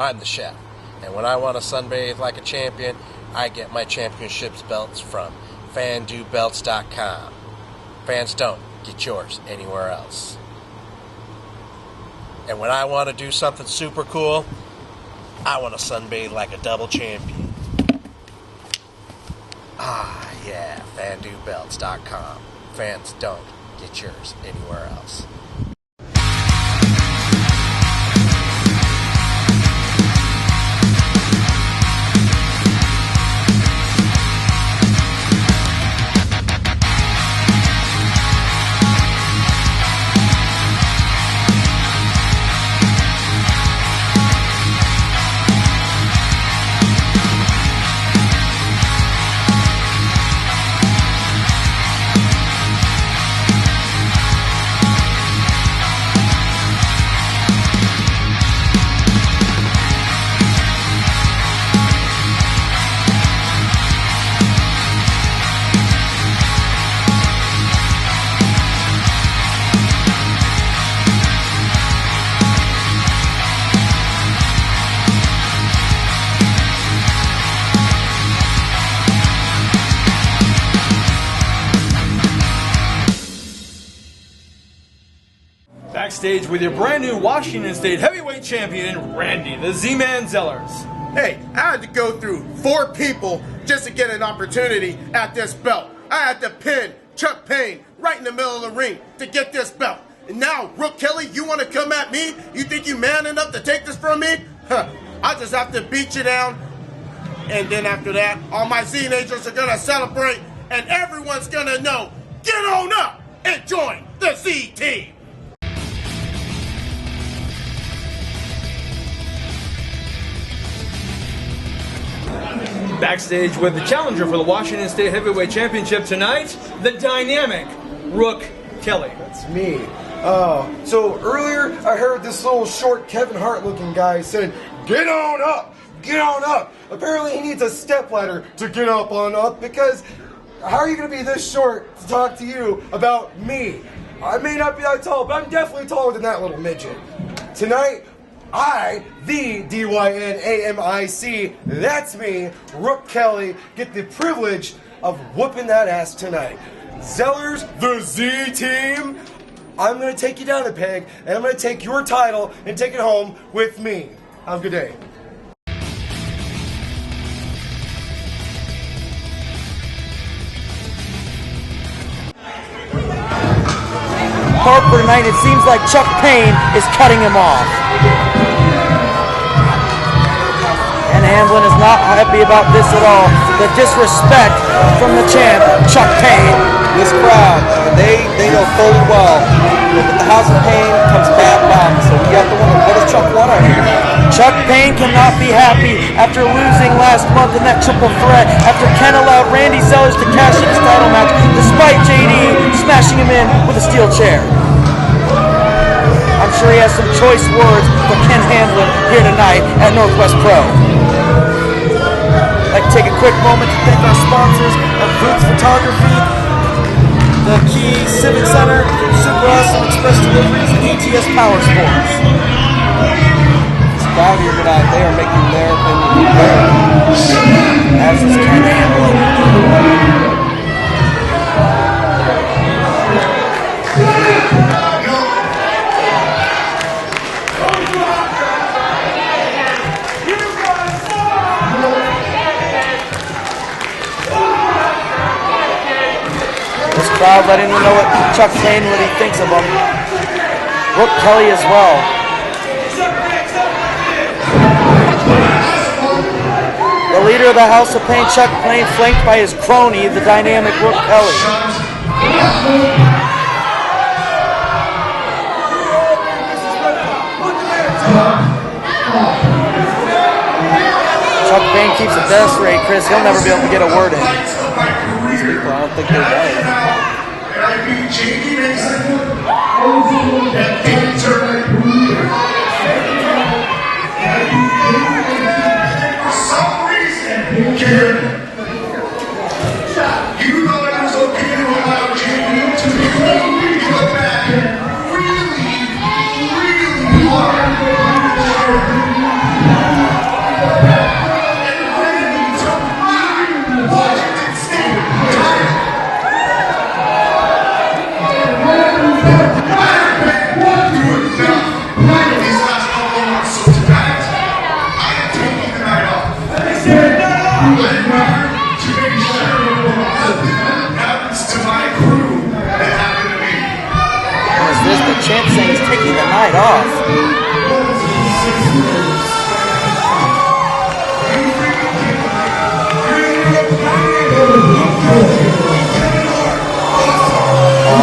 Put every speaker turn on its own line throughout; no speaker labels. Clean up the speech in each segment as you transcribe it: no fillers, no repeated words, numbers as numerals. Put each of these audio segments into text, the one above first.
I'm the chef. And when I want to sunbathe like a champion, I get my championships belts from FanDoBelts.com. Fans don't get yours anywhere else. And when I want to do something super cool, I want to sunbathe like a double champion. Ah, yeah, FanDoBelts.com. Fans don't get yours anywhere else.
Backstage with your brand new Washington State Heavyweight Champion, Randy the Z Man Zellers.
Hey, I had to go through 4 people just to get an opportunity at this belt. I had to pin Chuck Payne right in the middle of the ring to get this belt. And now, Rook Kelly, you want to come at me? You think you man enough to take this from me? Huh, I just have to beat you down. And then after that, all my Z-Nagers are going to celebrate, and everyone's going to know, get on up and join the Z Team.
Backstage with the challenger for the Washington State Heavyweight Championship tonight, the dynamic Rook Kelly.
That's me. So earlier I heard this little short Kevin Hart looking guy saying, get on up, get on up. Apparently he needs a stepladder to get up on up, because how are you going to be this short to talk to you about me? I may not be that tall, but I'm definitely taller than that little midget. Tonight, I, the DYNAMIC, that's me, Rook Kelly, get the privilege of whooping that ass tonight. Zellers, the Z Team, I'm going to take you down a peg, and I'm going to take your title and take it home with me. Have a good day.
Harper tonight, it seems like Chuck Payne is cutting him off. And Hamlin is not happy about this at all. The disrespect from the champ, Chuck Payne.
This crowd, they know fully well that with the House of Pain comes bad luck. So we have to wonder, what does Chuck want out here?
Chuck Payne cannot be happy after losing last month in that triple threat, after Ken allowed Randy Zellers to cash in his title match, despite JD smashing him in with a steel chair. I'm sure he has some choice words for Ken Hamlin here tonight at Northwest Pro. I'd like to take a quick moment to thank our sponsors of Boots Photography, the Key Civic Center, Super Awesome Express Deliveries, and ATS Power Sports.
This crowd here tonight, they are making their opinion heard.
As is Ken Hamlin. Crowd letting him know what Chuck Payne, what he thinks of him. Rook Kelly as well. The leader of the House of Pain, Chuck Payne, flanked by his crony, the dynamic Rook Kelly. Chuck Payne keeps the best rate, Chris. He'll never be able to get a word in.
These people, I don't think they're right.
For some reason, Karen, you thought it was okay to allow JD to go back really hard.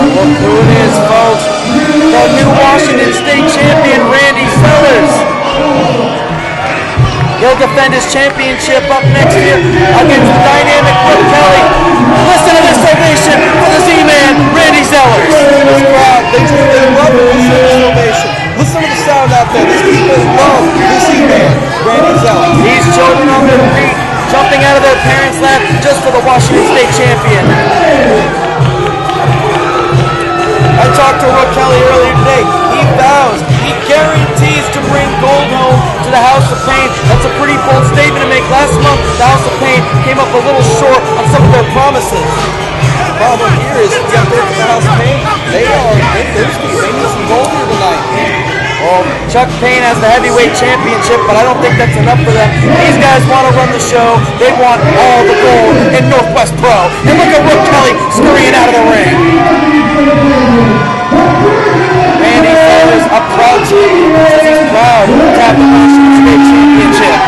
Look who it is, folks. The new Washington State champion, Randy Zellers. He'll defend his championship up next year against the dynamic Brooke Kelly. Listen to this ovation for the Z Man, Randy Zellers.
This crowd, they love it. Listen to this ovation. Listen to the sound out there. These people love the Z Man, Randy Zellers.
These children on their feet, jumping out of their parents' lap just for the Washington State champion. I talked to Brooke Kelly earlier today. He vows, he guarantees to bring gold home to the House of Pain. That's a pretty bold statement to make. Last month, the House of Pain came up a little short on some of their promises.
The problem here is, you got to look at the House of Pain. They thirsty. They need some gold here tonight.
Well, Chuck Payne has the heavyweight championship, but I don't think that's enough for them. These guys want to run the show. They want all the gold in Northwest Pro. And look at Brooke Kelly scurrying out of the ring. Randy Zellers, a proud champion, says he's proud to have the Washington State championship.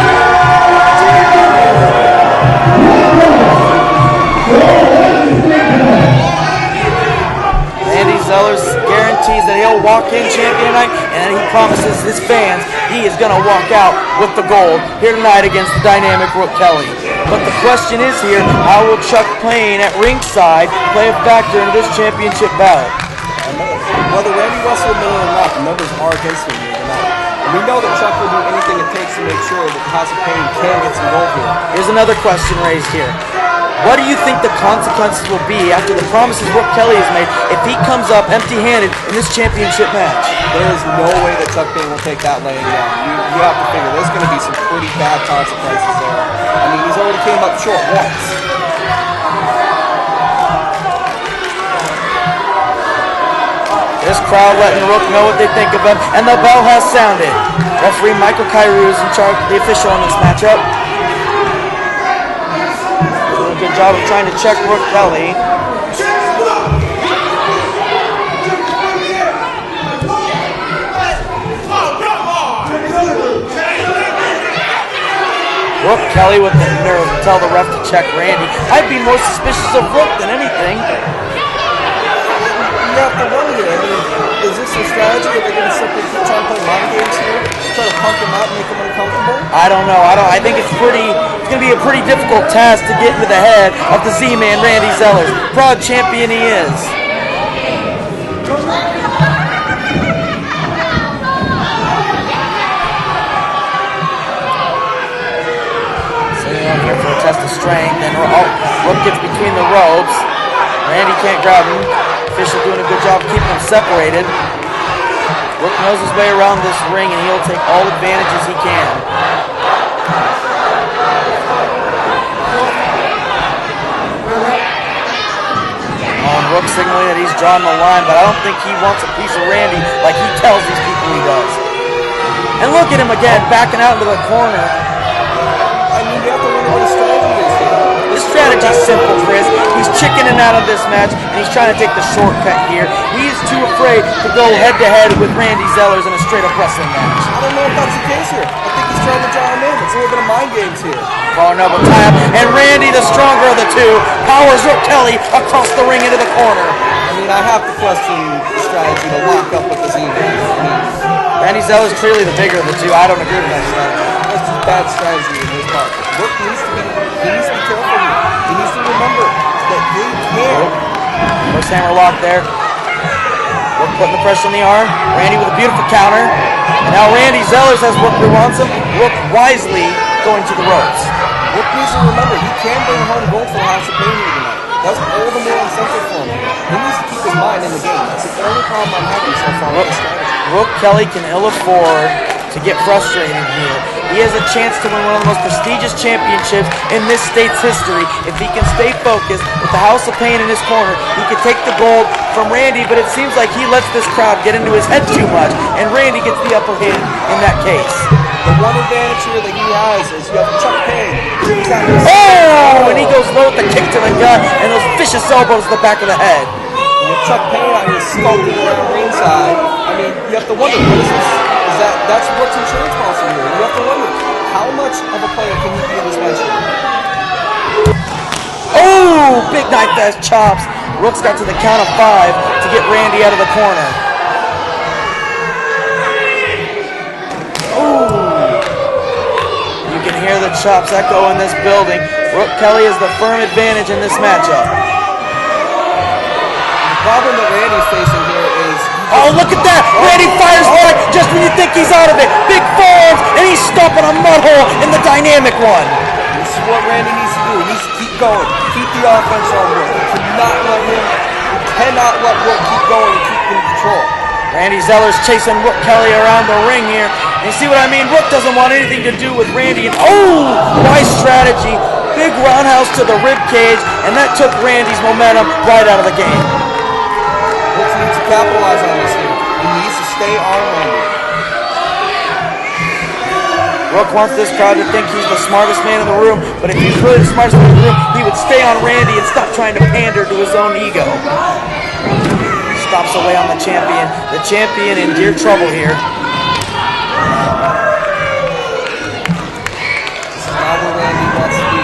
Randy Zellers guarantees that he'll walk in champion tonight, and he promises his fans he is going to walk out with the gold here tonight against the dynamic Brooke Kelly. But the question is here, how will Chuck Payne at ringside play a factor into this championship bout?
Whether Randy wants to admit it or not, the numbers are against him here tonight. And we know that Chuck will do anything it takes to make sure that the House of Pain can get some gold here.
Here's another question raised here. What do you think the consequences will be after the promises Brooke Kelly has made if he comes up empty-handed in this championship match?
There is no way that Chuck Payne will take that laying down. You have to figure there's going to be some pretty bad consequences there. I mean, he's already came up short once.
This crowd letting Rook know what they think of him, and the bell has sounded. Referee Michael Cairo is in charge, the official in this matchup. Doing a good job of trying to check Rook Kelly. Rook Kelly with the nerve to tell the ref to check Randy. I'd be more suspicious of Rook than anything.
You have to wonder, I mean, is this a strategy that they're going to simply keep trying to play mind games here? Try to punk him out and make him uncomfortable?
I don't know. I think it's going to be a pretty difficult task to get into the head of the Z Man, Randy Zellers. Proud champion he is. Sitting on here for a test of strength, and Rook gets between the ropes. Randy can't grab him. Official doing a good job keeping them separated. Rook knows his way around this ring, and he'll take all advantages he can. Rook signaling that he's drawn the line, but I don't think he wants a piece of Randy like he tells these people he does. And look at him again, backing out into the corner.
I mean, you have to wonder what his strategy is here.
His strategy's simple, Chris. He's chickening out of this match, and he's trying to take the shortcut here. He's too afraid to go head-to-head with Randy Zellers in a straight-up wrestling match.
I don't know if that's the case here. I think he's trying to draw him in. It's a little bit of mind games here.
Vulnerable time, and Randy, the stronger of the two, powers Rook Kelly across the ring into the corner.
I mean, I have to question the strategy to lock up with the Z Man. I mean,
Randy Zellers clearly the bigger of the two. I don't agree with that strategy.
that's just bad strategy in his part. Rook needs to be careful here. He needs to remember that he can.
First hammer lock there. Rook putting the pressure on the arm. Randy with a beautiful counter. And now Randy Zellers has Rook where he wants him. Rook wisely going to the ropes.
Rook needs to remember he can bring home gold for the House of Pain here tonight. That's all the more incentive for him. He needs to keep his mind in the game. That's the only problem I'm having so far with the strategy.
Rook Kelly can ill afford to get frustrated here. He has a chance to win one of the most prestigious championships in this state's history. If he can stay focused with the House of Pain in his corner, he can take the gold from Randy, but it seems like he lets this crowd get into his head too much, and Randy gets the upper hand in that case.
The one advantage here that he has is you have Chuck Payne.
Oh! And he goes low with the kick to the gut, and those vicious elbows to the back of the head.
And with Chuck Payne out here skulking around ringside, I mean, you have to wonder, what is this? That's what's insurance policy here. You have to wonder, how much of a player can he be in this match?
big knife edge chops. Rook's got to the count of 5 to get Randy out of the corner. You can hear the chops echo in this building. Rook Kelly has the firm advantage in this matchup.
The problem that Randy's facing here is...
Oh, look at that! Randy fires back just when you think he's out of it. Big forearms, and he's stomping a mud hole in the dynamic one.
This is what Randy needs to do. He needs to keep going. Keep the offense on Rook. Cannot let Rook keep going and keep in control.
Randy Zellers chasing Rook Kelly around the ring here. And you see what I mean? Rook doesn't want anything to do with Randy. And wise strategy. Big roundhouse to the rib cage, and that took Randy's momentum right out of the game.
Rook needs to capitalize on this here. He needs to stay on Randy.
Rook wants this crowd to think he's the smartest man in the room, but if he's really the smartest man in the room, he would stay on Randy and stop trying to pander to his own ego. Stops away on the champion. The champion in dear trouble here.
This is not where Randy wants to be.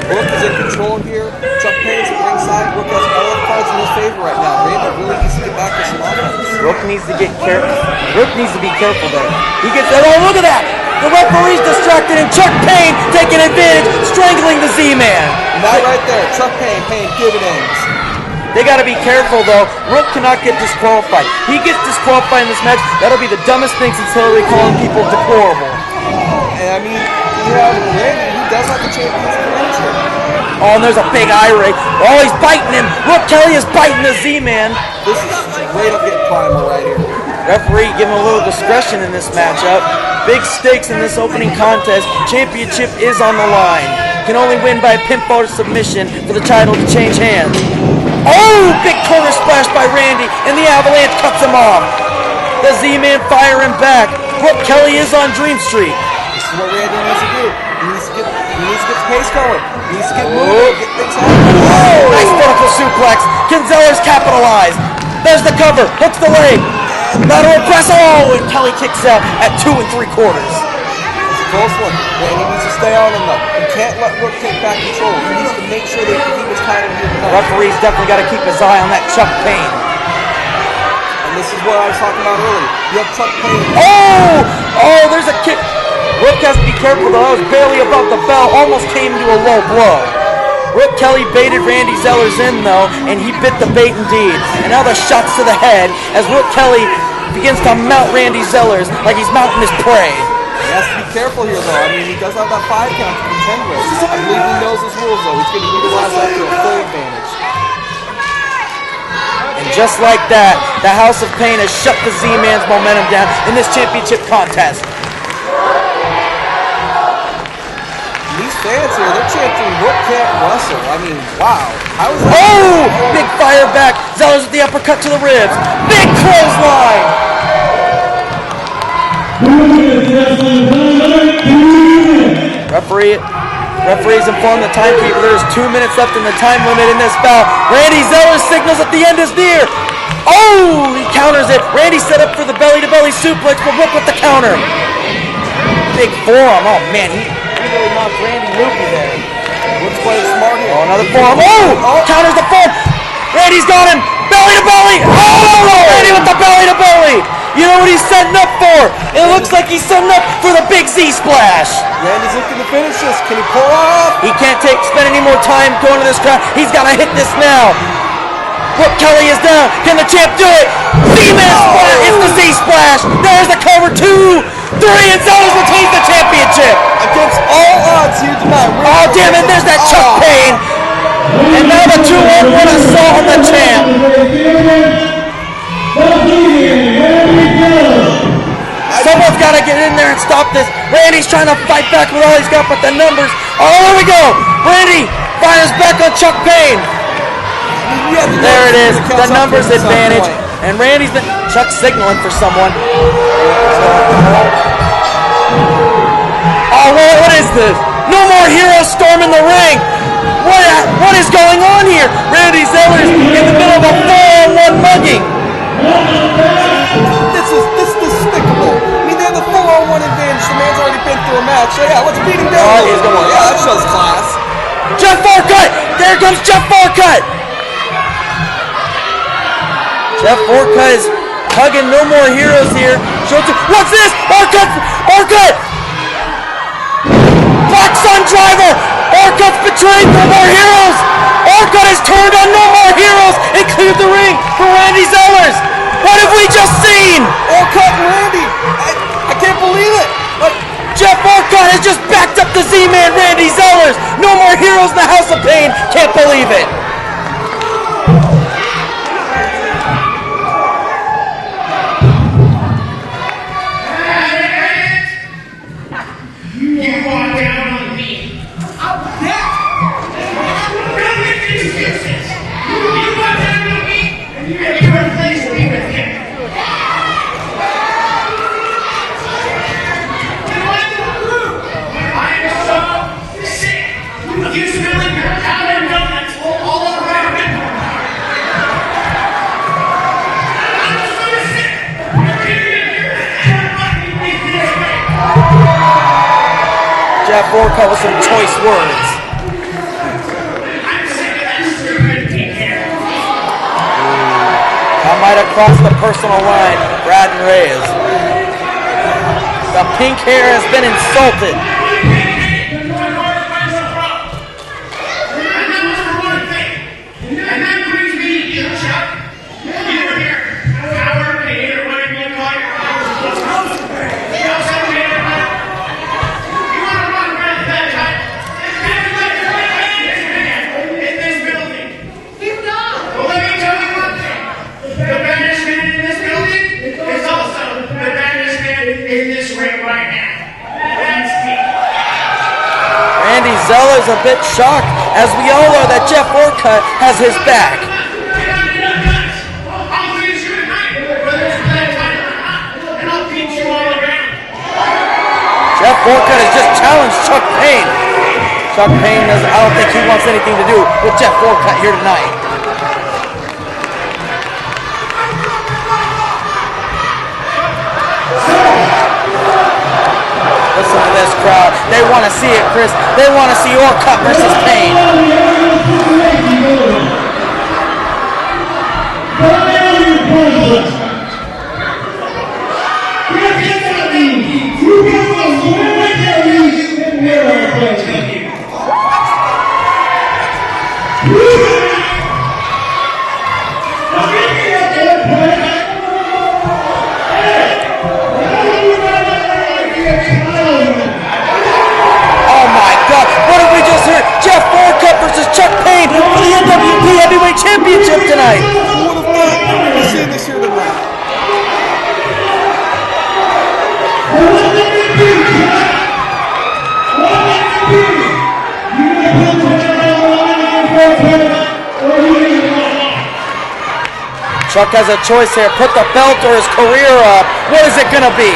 Rook is in control here. Chuck Payne's at ringside. Rook has all the cards in his favor right now. Randy really needs to get back to some offense.
Rook needs to get careful. Rook needs to be careful there. He gets that. Oh, look at that! The referee's distracted and Chuck Payne taking advantage, strangling the Z-Man.
And that right there, Chuck Payne paying dividends.
They got to be careful though. Rook cannot get disqualified. He gets disqualified in this match. That'll be the dumbest thing since Hillary calling people deplorable.
And I mean, you have Randy, who does have the champion's advantage here.
Oh, and there's a big eye race. Oh, he's biting him. Rook Kelly is biting the Z-Man.
This is straight up getting primal right here.
Referee giving a little discretion in this matchup. Big stakes in this opening contest. Championship is on the line. Can only win by a pinfall or submission for the title to change hands. Oh, big corner splash by Randy, and the Avalanche cuts him off. The Z-Man firing back. Rook Kelly is on Dream Street.
This is what Randy needs to do. He needs to get the pace going. He needs to get moving, get things happening.
Oh, nice vertical suplex. Can Zellers capitalize? There's the cover. Hooks the leg. Lateral press. Oh, and Kelly kicks out at 2 3/4.
It's a close one. Randy needs to stay on him though. He can't let Rook take back control. He needs to make sure that he was kind of here tonight.
Referee's definitely got to keep his eye on that Chuck Payne.
And this is what I was talking about earlier. You have Chuck Payne.
Oh, there's a kick. Rook has to be careful though. That was barely above the bell. Almost came to a low blow. Rook Kelly baited Randy Zellers in though, and he bit the bait indeed. And now the shots to the head as Rook Kelly begins to mount Randy Zellers like he's mounting his prey.
He has to be careful here though. I mean, he does have that 5 count to contend with. I believe he knows his rules though. He's going to utilize that to a full advantage.
And just like that, the House of Pain has shut the Z-Man's momentum down in this championship contest.
These fans here, they're chanting, Rook can't wrestle. I mean, wow. How is that?
Oh! Big fire back. Zellers with the uppercut to the ribs. Big clothesline. Referee's informed the timekeeper there's 2 minutes left in the time limit in this bout. Randy Zellers signals that the end is near. Oh! He counters it. Randy set up for the belly-to-belly suplex, but Rook with the counter. Big forearm. Oh, man. He really knocked Randy loopy there.
Rook's playing smart here.
Oh, another forearm. Oh! Counters the forearm. Randy's got him. Belly to belly. Oh! Randy with the belly to belly. You know what he's setting up for? It looks like he's setting up for the big Z splash.
Randy's looking to finish this. Can he pull off?
He can't spend any more time going to this crowd. He's got to hit this now. Rook Kelly is down. Can the champ do it? Z-Man splash. It's the Z splash. There's the cover. 2, 3, and Zellers retains the championship.
Against all odds here tonight.
Oh, damn it. There's that Chuck Payne. And now the 2-on-1 assault on the champ. Someone's got to get in there and stop this. Randy's trying to fight back with all he's got, but the numbers. Oh, there we go. Randy fires back on Chuck Payne. There it is. The numbers advantage. And Randy's been Chuck signaling for someone. Oh, what is this? No more heroes storming the ring. What is going on here? Randy Zellers in the middle of a 4-on-1 mugging.
This is despicable. I mean, they have the 4-on-1 advantage. The man's already been through a match. So yeah, let's beat him down.
He's going.
Yeah, that shows class.
Jeff Forecut! There comes Jeff Forecut! Jeff Forecut is hugging No More Heroes here. What's this? Forecut! Black Sun Driver! Forecut's betrayed No More Heroes! Forecut has turned on No More Heroes and cleared the ring for Randy Zellers! What have we just seen?
Forecut and Randy! I can't believe it!
Jeff Forecut has just backed up the Z Man Randy Zellers! No More Heroes in the House of Pain! Can't believe it!
You walk down on me. I'm dead. Don't make excuses. You walk down on me, and you replace me with him. I am so sick of you spilling your powdered donuts all over my window. I'm so sick of hearing your everybody think this way.
Jeff Forecut with some choice words.
I'm sick of that stupid pink hair.
I might have crossed the personal line, Brad and Reyes. The pink hair has been insulted. Randy Zellers a bit shocked, as we all know that Jeff Forecut has his back. Jeff Forecut has just challenged Chuck Payne. Chuck Payne I don't think he wants anything to do with Jeff Forecut here tonight. Listen to this crowd. They want to see it, Chris. They want to see Forecut versus Payne. Championship tonight.
Who would have thought we've seen this here tonight?
Chuck has a choice here. Put the belt or his career up. What is it going to be?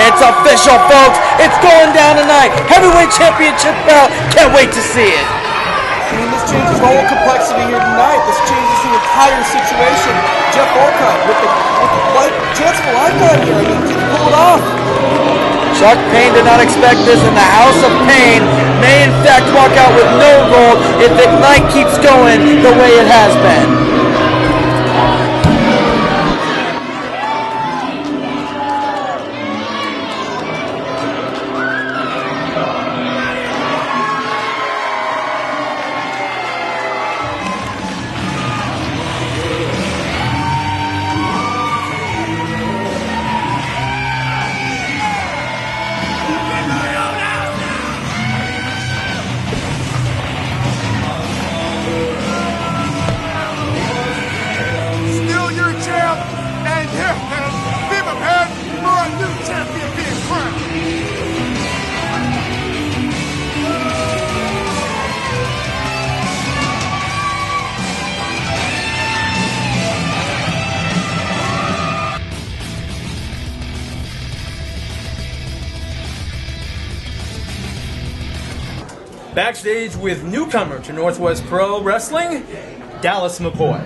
It's official, folks. It's going down tonight. Heavyweight championship bout. Can't wait to see it.
I mean, this changes the whole complexity here tonight. This changes the entire situation. Jeff Forecut with the chance of a lifetime here. I mean, can he pull it off?
Chuck Payne did not expect this, and the House of Pain may in fact walk out with no gold if Ignite keeps going the way it has been.
Backstage with newcomer to Northwest Pro Wrestling, Dallas McCoy.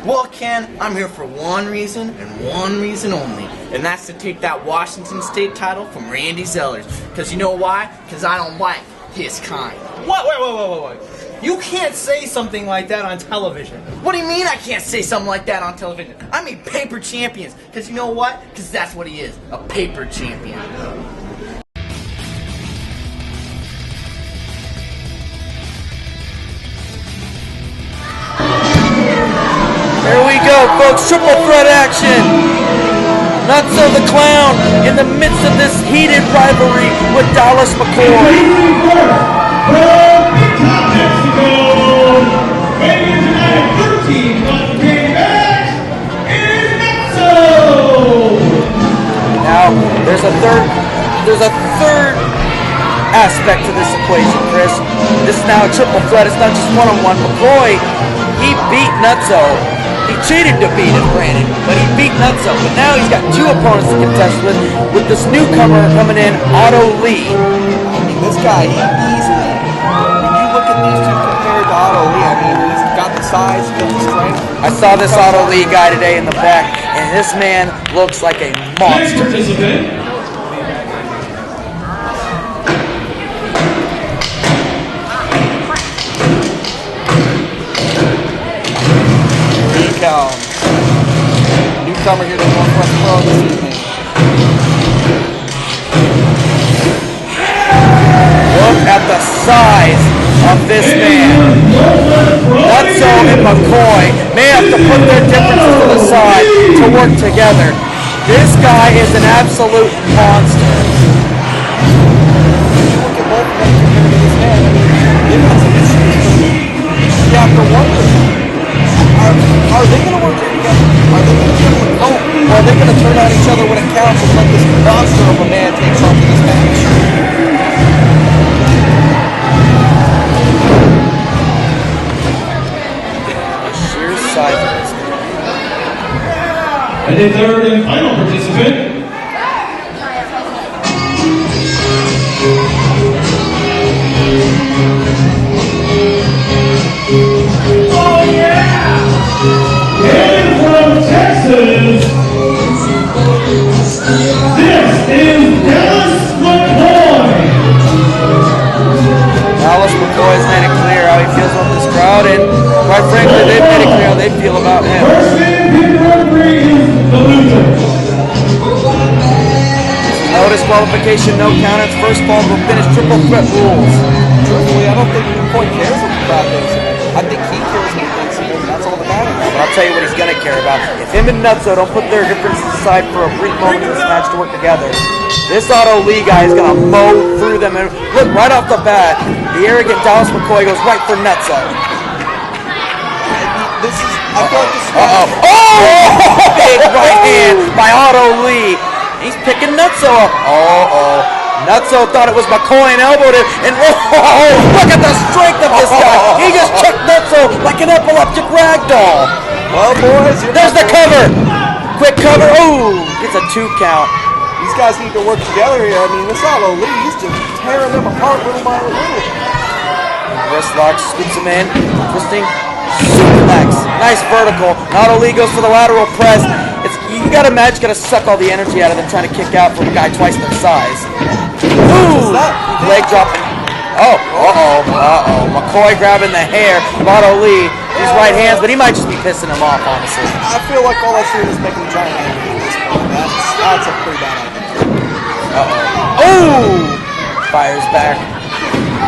Well, Ken, I'm here for one reason and one reason only, and that's to take that Washington State title from Randy Zellers. Because you know why? Because I don't like his kind.
Wait. You can't say something like that on television.
What do you mean I can't say something like that on television? I mean paper champions. Because you know what? Because that's what he is, a paper champion. Here we go, folks. Triple threat action. Nutso the Clown in the midst of this heated rivalry with Dallas McCoy. Now, there's a third aspect to this equation, Chris. This is now a triple threat. It's not just one-on-one. McCoy, he beat Nutso. He cheated to beat him, granted, but he beat Nutso. But now he's got two opponents to contest with this newcomer coming in, Otto Lee.
I mean, this guy, easily, when you look at these two compared to Otto Lee, I mean, he's got the size, he's got the strength.
I saw this Otto Lee guy today in the back, and this man looks like a monster.
Newcomer here to Northwest Pro this evening.
Look at the size of this man. Nutso and McCoy may have to put their differences to the side to work together. This guy is an absolute monster.
You look at both of them compared to this man, I mean, they've got some issues. You have to wonder, are they going to work together? Are they going to turn them out? Or are they going to turn on each other when it counts and let this monster of a man take off in this match?
The sheer size of this man.
And the third and final participant. Oh yeah! And from Texas, this is Dallas McCoy.
Dallas McCoy's made it clear how he feels about this crowd, and quite frankly, they've made it clear how they feel about him.
First man in referee is the loser.
No disqualification, no count. It's first ball will finish triple threat rules.
Truthfully, I don't think McCoy cares what the crowd thinks. I think he cares what he thinks of him. That's all that matters.
But I'll tell you what he's going to care about. If him and Nutso don't put their differences aside for a brief moment in this match to work together, this Otto Lee guy is going to mow through them. And look, right off the bat, the arrogant Dallas McCoy goes right for Nutso.
This is, I feel like this is...
Oh! Big right hand by Otto Lee. He's picking Nutso up. Nutso thought it was McCoy and elbowed him, and look at the strength of this guy. He just checked Nutso like an epileptic ragdoll.
Well, boys,
There's the cover. Quick cover. Ooh, it's a 2 count.
these guys need to work together here. I mean, this Otto Lee, he's just tearing them apart little by little.
Wrist lock, scoops him in, twisting, suplex. Nice vertical. Otto Lee goes for the lateral press. You gotta imagine, gotta suck all the energy out of them trying to kick out from a guy twice their size. Ooh, leg dropping. McCoy grabbing the hair of Otto Lee. His right hands, but he might just be pissing him off, honestly.
I feel like all that's doing is making the giant hand at this point. That's a pretty bad idea.
Fires back.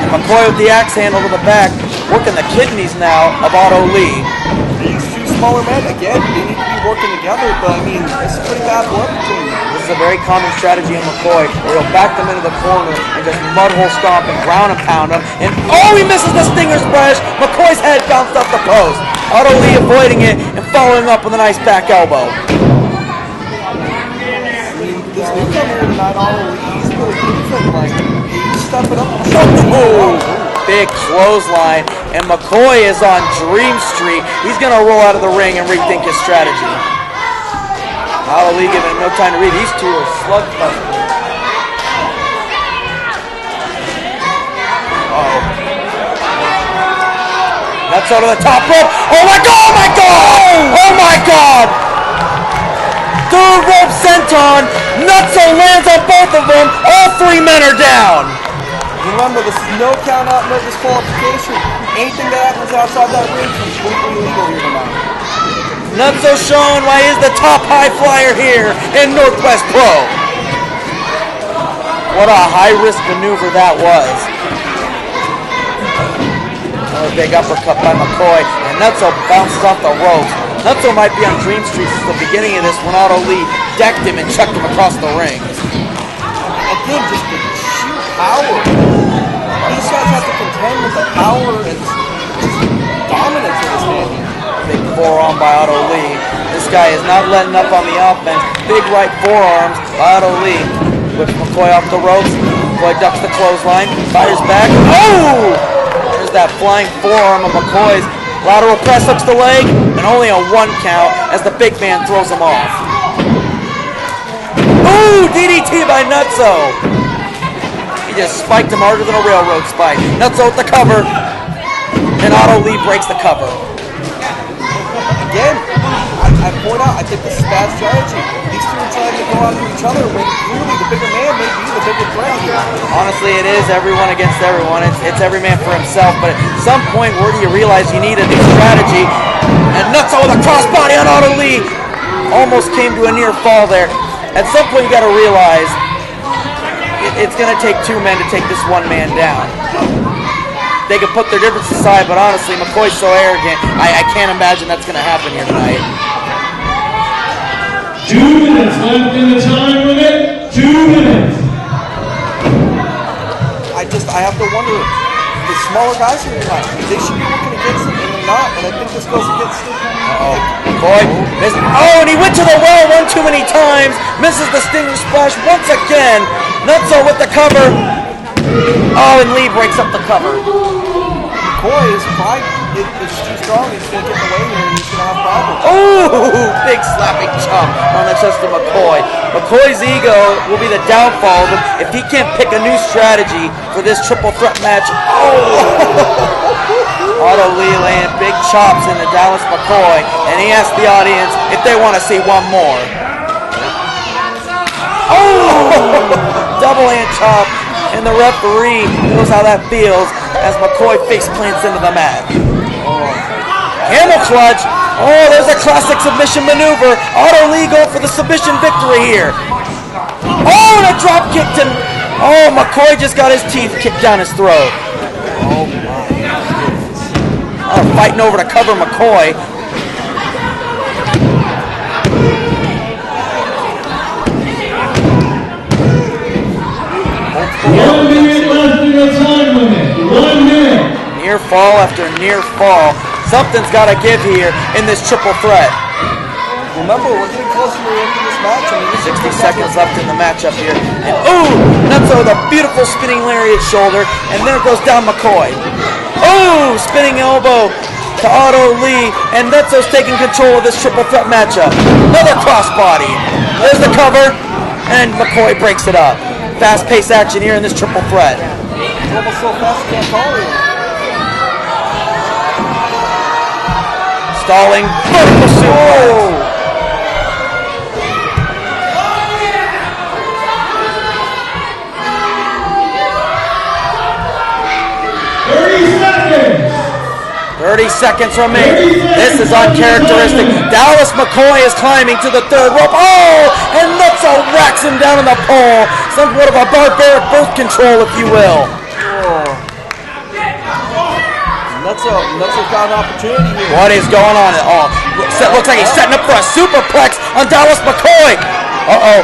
And McCoy with the axe handle to the back, working the kidneys now of Otto Lee.
These two smaller men, again, they need to be working together, but I mean, this is pretty bad blood between them.
This is a very common strategy in McCoy, where he'll back them into the corner and just mudhole stomp and ground and pound them. And he misses the stinger splash. McCoy's head bounced off the post. Otto Lee avoiding it and following up with a nice back elbow.
I mean, this newcomer tonight, Otto Lee, he's really different. Like, he's stepping up.
Big clothesline, and McCoy is on Dream Street. He's going to roll out of the ring and rethink his strategy. Otto Lee giving him no time to read. These two are slugfest. Nutso to the top rope. Oh my God! Oh my God! Oh my God! Third rope senton. Nutso lands on both of them. All three men are down.
Remember, this is no count out, no disqualification. Anything that happens outside that ring is completely legal here tonight.
Nutso showing why he's the top high flyer here in Northwest Pro. What a high-risk maneuver that was. Another big uppercut by McCoy, and Nutso bounces off the ropes. Nutso might be on Dream Street since the beginning of this when Otto Lee decked him and chucked him across the ring.
Again, just the sheer power. These guys have to contend with the power and just dominance of this man here.
Big forearm by Otto Lee. This guy is not letting up on the offense. Big right forearms by Otto Lee. Whips McCoy off the ropes. McCoy ducks the clothesline. Fires back. Oh! There's that flying forearm of McCoy's. Lateral press hooks the leg, and only a 1 count as the big man throws him off. Ooh! DDT by Nutso. He just spiked him harder than a railroad spike. Nutso with the cover, and Otto Lee breaks the cover.
Again, I point out, I think this is bad strategy. These two are trying to go after each other when clearly the bigger man may be the bigger threat here.
Honestly, it is everyone against everyone. It's every man for himself, but at some point, where do you realize you need a new strategy? And Nutso with a crossbody on Otto Lee. Almost came to a near fall there. At some point, you got to realize it's going to take 2 men to take this 1 man down. They can put their differences aside, but honestly, McCoy's so arrogant, I can't imagine that's going to happen here tonight.
2 minutes left in the time limit. 2 minutes.
I have to wonder, the smaller guys here tonight, they should be working against him, and they're not, and I think this goes against him.
McCoy, and he went to the well one too many times, misses the Stinger Splash once again. Nutso with the cover. Oh, and Lee breaks up the cover.
McCoy, his pride is too strong. He's going to get in the way here and he's going to have problems.
Ooh, big slapping chop on the chest of McCoy. McCoy's ego will be the downfall of him if he can't pick a new strategy for this triple threat match. Oh! Otto Lee laying big chops into Dallas McCoy, and he asks the audience if they want to see one more. Oh! Double hand chop. And the referee knows how that feels as McCoy face plants into the mat. Camel clutch. Oh, there's a classic submission maneuver. Otto Lee going for the submission victory here. Oh, and a drop kick to... Oh, McCoy just got his teeth kicked down his throat. Oh, my goodness. Oh, fighting over to cover McCoy.
1 minute left in the time limit. 1 minute.
Near fall after near fall. Something's got to give here in this triple threat.
Remember, we're getting closer to the end of this match.
60 seconds left in the matchup here. And ooh, Nutso with a beautiful spinning lariat shoulder. And there goes down McCoy. Ooh, spinning elbow to Otto Lee. And Nutso's taking control of this triple threat matchup. Another crossbody. There's the cover. And McCoy breaks it up. Fast-paced action here in this triple threat.
It's almost so fast you can't call it.
Stalling. Vertical suplex. 30 seconds remaining. This is uncharacteristic. Dallas McCoy is climbing to the 3rd rope. Oh! And Nutso racks him down on the pole. Somewhat of a barbaric birth control, if you will.
Nutso's got an opportunity here.
What is going on at all? Looks like he's setting up for a superplex on Dallas McCoy. Uh-oh.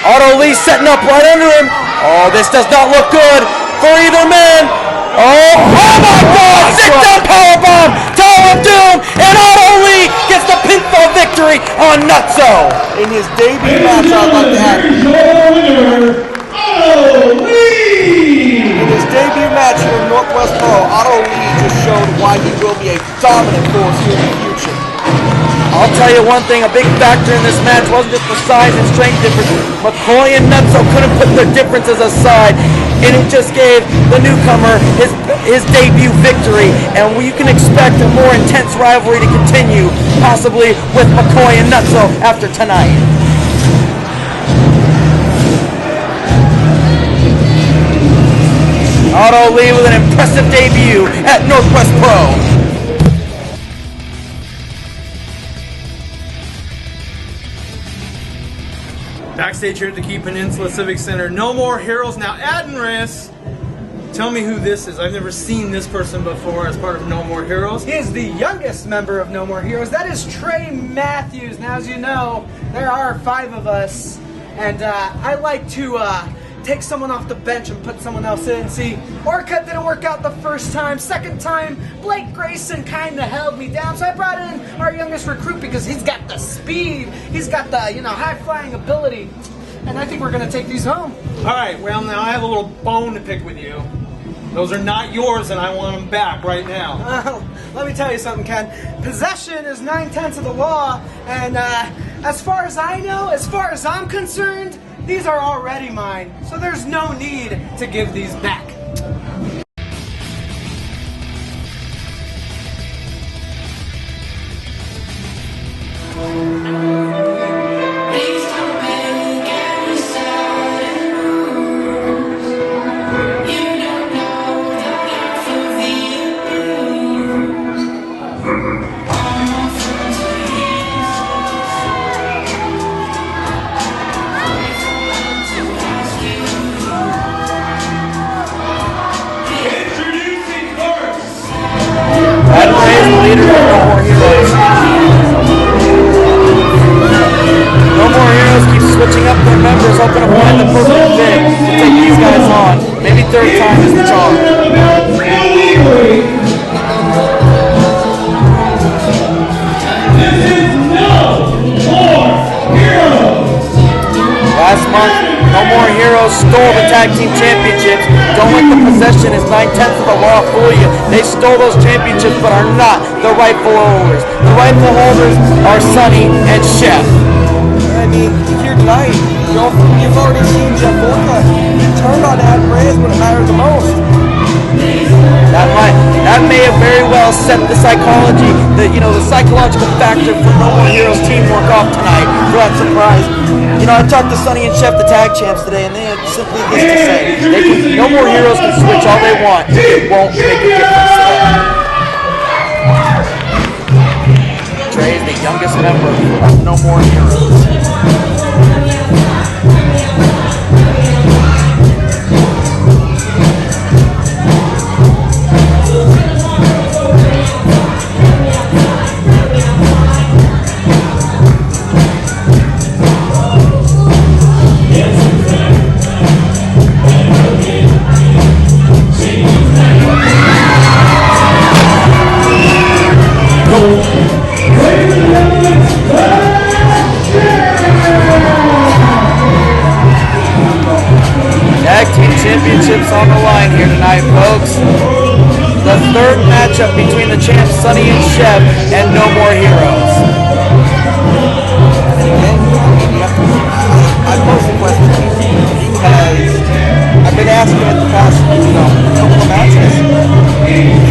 Otto Lee setting up right under him. Oh, this does not look good for either man. Oh my God! Sit-down powerbomb! Tower of Doom! And Otto Lee gets the pinfall victory on Nutso!
In his debut match, I'd like to add. In his debut match here in Northwest Pro, Otto Lee just showed why he will be a dominant force here in the future.
I'll tell you one thing, a big factor in this match wasn't just the size and strength difference. McCoy and Nutso couldn't put their differences aside. and it just gave the newcomer his debut victory. And you can expect a more intense rivalry to continue, possibly with McCoy and Nutso after tonight. Otto Lee with an impressive debut at Northwest Pro.
Backstage here at the Key Peninsula Civic Center. No More Heroes. Now, Admiral, tell me who this is. I've never seen this person before as part of No More Heroes.
He is the youngest member of No More Heroes. That is Trey Matthews. Now, as you know, there are 5 of us, and I like to take someone off the bench and put someone else in. See, Orcutt didn't work out the first time. Second time, Blake Grayson kind of held me down. So I brought in our youngest recruit because he's got the speed. He's got the, high-flying ability. And I think we're going to take these home.
All right, well, now I have a little bone to pick with you. Those are not yours, and I want them back right now.
Let me tell you something, Ken. Possession is 9/10 of the law. And as far as I know, as far as I'm concerned, these are already mine, so there's no need to give these back.
Switching up their members, hoping to find the perfect fit to take these guys on. Maybe third time is the charm. Last month, No More Heroes stole the tag team championships. Don't let the possession is 9/10 of the law fool you. They stole those championships but are not the rightful holders. The rightful holders are Sonny and Chef.
I mean, here tonight, you've already seen Jeff Orcutt. He turned on Admiral when it mattered the most.
That may have very well set the psychology, the psychological factor for No More Heroes teamwork off tonight for that surprise. I talked to Sonny and Chef, the tag champs, today, and they had simply this to say: No More Heroes can switch all they want. It won't make a difference to them. Trey is the youngest member of No More Heroes. Championships on the line here tonight, folks. The third matchup between the champs Sonny and Chef and No More Heroes.
I pose the question because I've been asking it the past couple of matches.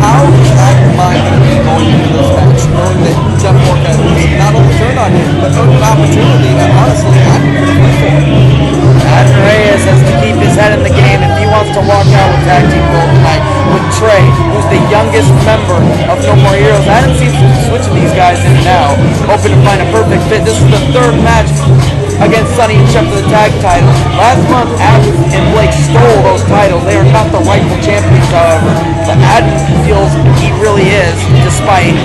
How is that mind going to be going into this match, knowing that Jeff Orcutt not only turned on him, but took an opportunity that honestly I'm looking for.
Admiral Reyes has to keep his head in the game if he wants to walk out with tag team gold tonight with Trey, who's the youngest member of No More Heroes. Adam seems to be switching these guys in and out, hoping to find a perfect fit. This is the third match against Sonny and Chef for the tag title. Last month, Adam and Blake stole those titles. They are not the rightful champions, however. But Adam feels he really is, despite,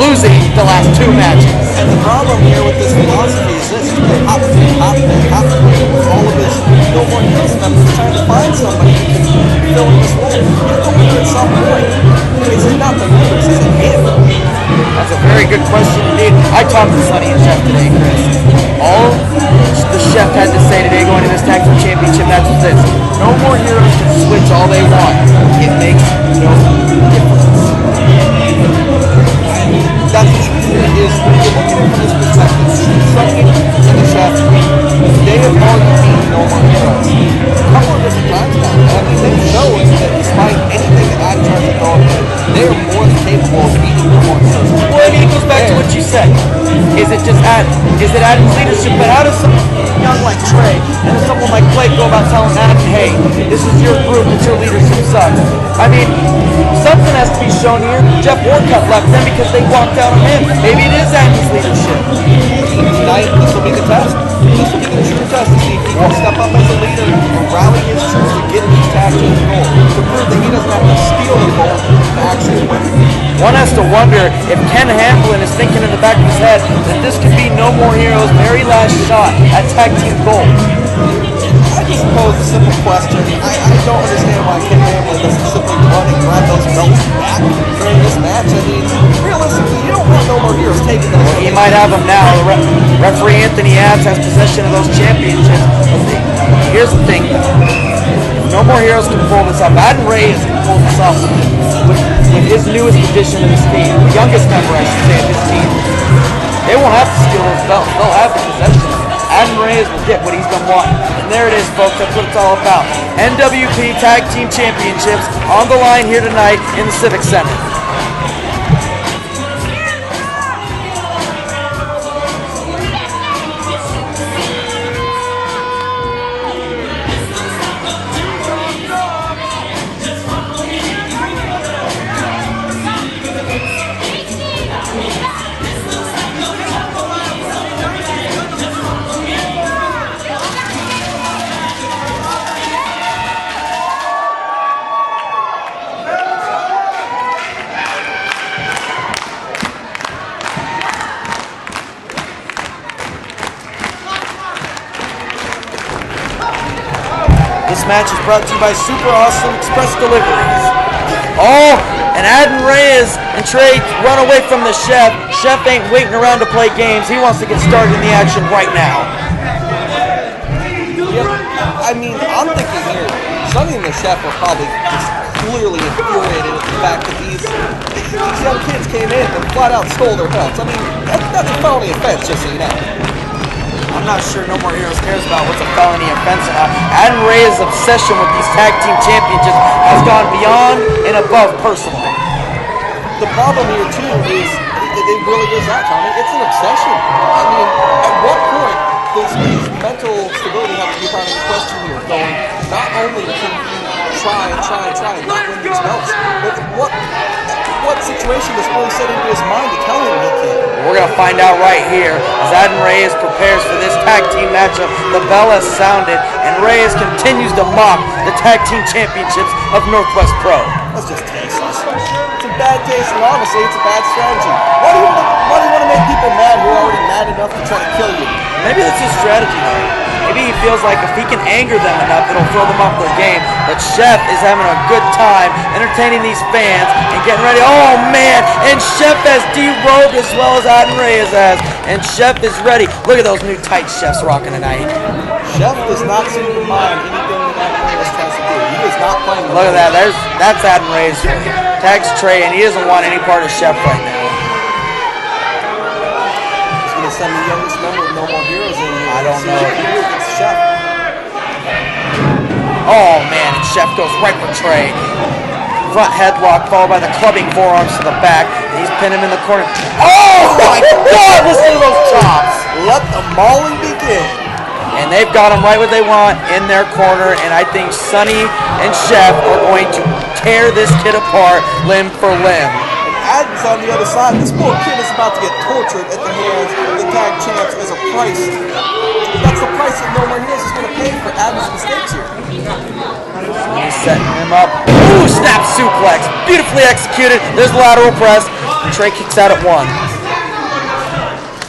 losing the last 2 matches.
And the problem here with this philosophy is this: all of his No More Heroes members trying to find somebody who can fill in this role. At some point, is it not the members? Is it him?
That's a very good question indeed. I talked to Sonny and Chef today, Chris. All the Chef had to say today going to this tag team championship match was this: No More Heroes can switch all they want. It makes no difference.
That's the truth here, is when you're looking at it from this perspective, Sonny and the Chef, they have already beaten No More Heroes a couple of different times now.
how does someone young like Trey and someone like Blake go about telling Adam, hey, this is your group, it's your leadership sucks? I mean, something has to be shown here. Jeff Orcutt left them because they walked out on him. Maybe it is Adam's leadership.
Tonight, this will be the test. This will be the true test to see if he can step up as a leader and rally his troops to get these tag teams gold, to prove that he doesn't have to steal the gold to actually win.
One has to wonder if Ken Hamblin is thinking in the back of his head that this could be No More Heroes' very last shot at tag team gold.
I just pose a simple question. I don't understand why Ken Hamlin doesn't simply run and grab those belts back during this match. I mean, realistically, you don't want No More Heroes taking those.
He might have them now. The referee Anthony Adams has possession of those championships. Here's the thing. No More Heroes can pull this off. Adam Reyes can pull this off with his newest addition to this team. The youngest member, I should say, of his team. They won't have to steal those belts. They'll have the possession. Adam Reyes will get what he's been wanting. And there it is, folks. That's what it's all about. NWP Tag Team Championships on the line here tonight in the Civic Center. This match is brought to you by Super Awesome Express Deliveries. Oh, and Adam Reyes and Trey run away from the Chef. Chef ain't waiting around to play games. He wants to get started in the action right now.
Yeah, I mean, I'm thinking here, Sonny and the Chef are probably just clearly infuriated at the fact that these young kids came in and flat out stole their belts. I mean, that's a felony offense, just so you know.
I'm not sure No More Heroes cares about what's a felony offense or not. Adam Reyes' obsession with these tag team championships has gone beyond and above personal.
The problem here, too, is it really is that, Tommy. It's an obsession. I mean, at what point does his mental stability have to be part of the question here? Going, not only can he try and not win these belts, but what situation does really set into his mind to tell him he can't?
We're going to find out right here as Adam Reyes prepares for this tag team matchup. The bell has sounded, and Reyes continues to mock the tag team championships of Northwest Pro.
That's just tasteless. It's a bad taste, and honestly, it's a bad strategy. Why do you want to make people mad who are already mad enough to try to kill you?
Maybe that's his strategy, though. Maybe he feels like if he can anger them enough, it'll throw them off their game. But Chef is having a good time entertaining these fans and getting ready. Oh, man. And Chef has derobed as well as Adam Reyes has. And Chef is ready. Look at those new tight Chef's rocking tonight.
Chef does not seem to mind anything that Adam Reyes tries to do. He is not playing.
Look at that. That's Adam Reyes. Tags Trey, and he doesn't want any part of Chef right now.
He's going to send the youngest member of No More Heroes in here.
I don't know.
Chef.
Oh, man, and Chef goes right for Trey. Front headlock followed by the clubbing forearms to the back. And he's pinned him in the corner. Oh, my God, listen to those chops.
Let the mauling begin.
And they've got him right what they want in their corner. And I think Sonny and Chef are going to tear this kid apart limb for limb.
Adam's on the other side. This poor kid is about to get tortured at the hands of the tag champs as a price. That's the price that No More Heroes is going to pay for Adam's mistakes here.
He's setting him up. Ooh, snap suplex. Beautifully executed. There's the lateral press. Trey kicks out at one.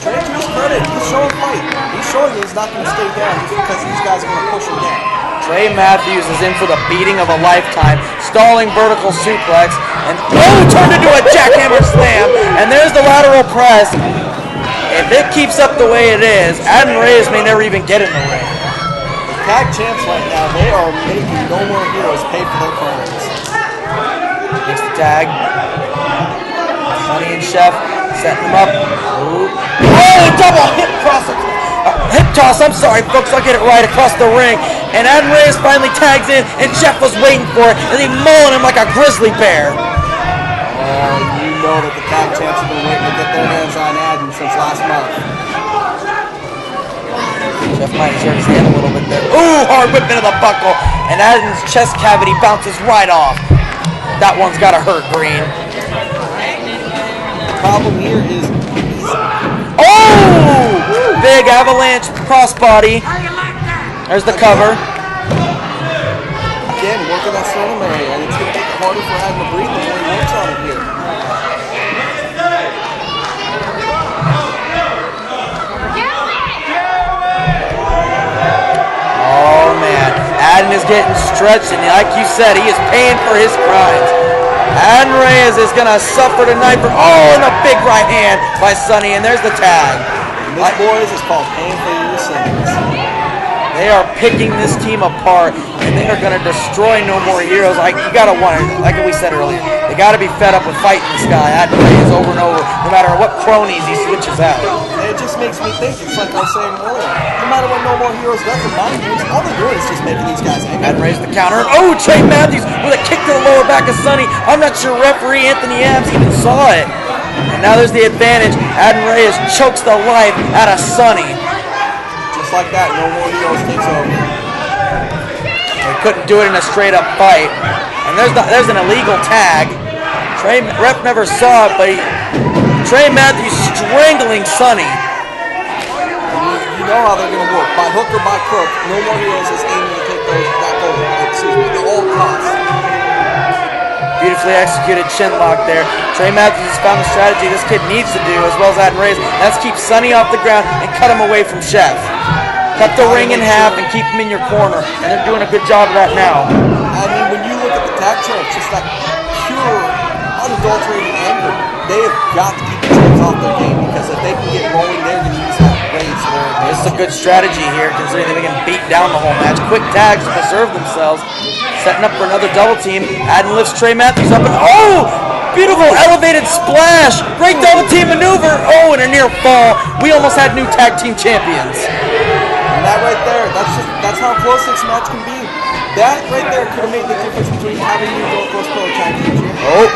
Trey, to his credit, he's showing fight. He's showing he's not going to stay down because these guys are going to push him down.
Trey Matthews is in for the beating of a lifetime. Stalling vertical suplex. And turned into a jackhammer slam. And there's the lateral press. If it keeps up the way it is, Adam Reyes may never even get in the ring.
The tag champs right now, they are making No More Heroes pay for their crimes.
Makes the tag. Sonny and Chef setting him up. Ooh. Oh, double hip cross. Hip toss, I'm sorry, folks, I'll get it right across the ring. And Adam Reyes finally tags in, and Chef was waiting for it, and he's mauling him like a grizzly bear.
Oh, you know that the tag champs have been waiting to get their hands on Adam since last month.
Chef might have hurt his hand a little bit there. Ooh, hard whip into the buckle. And Adam's chest cavity bounces right off. That one's gotta hurt, Green.
The problem here is
big avalanche crossbody. There's the cover.
again working that sternum area, and it's going to make it harder for Adam to breathe when he works on it here.
Oh man, Adam is getting stretched, and like you said, he is paying for his crimes. Adam Reyes is going to suffer tonight for, and a big right hand by Sonny, and there's the tag.
And this, boys, is called paying for your sins.
They are picking this team apart, and they are going to destroy No More Heroes. You got to want it, like we said earlier. They got to be fed up with fighting this guy. Adam Reyes over and over, no matter what cronies he switches out.
And it just makes me think, it's like I was saying earlier, no matter what No More Heroes does in my games, all they're doing is just making these guys angry.
Adam Reyes the counter. Trey Matthews with a kick to the lower back of Sonny. I'm not sure referee Anthony Adams even saw it. And now there's the advantage. Adam Reyes chokes the life out of Sonny.
Just like that, No More Heroes takes over.
They couldn't do it in a straight up fight. And there's an illegal tag. Ref never saw it, but Trey Matthews strangling Sonny.
You know how they're going to work. By hook or by crook, No More Heroes is aiming to take that goal. At all costs.
Beautifully executed chin lock there. Trey Matthews has found the strategy this kid needs to do, as well as Adam Reyes. That's keep Sonny off the ground and cut him away from Chef. Cut the ring in half and keep him in your corner. And they're doing a good job of that now.
I mean, when you look at the tag chart, just that pure, unadulterated anger, they have got to keep the troops off their game, because if they can get rolling, they're going to use that rage there.
This is a good strategy here, considering they've been beat down the whole match. Quick tags to preserve themselves. Setting up for another double team. Adam lifts Trey Matthews up and beautiful elevated splash. Great double team maneuver. And a near fall. We almost had new tag team champions.
And that right there, that's how close this match can be. That right there could have made the difference between having you go close pro tag team champion.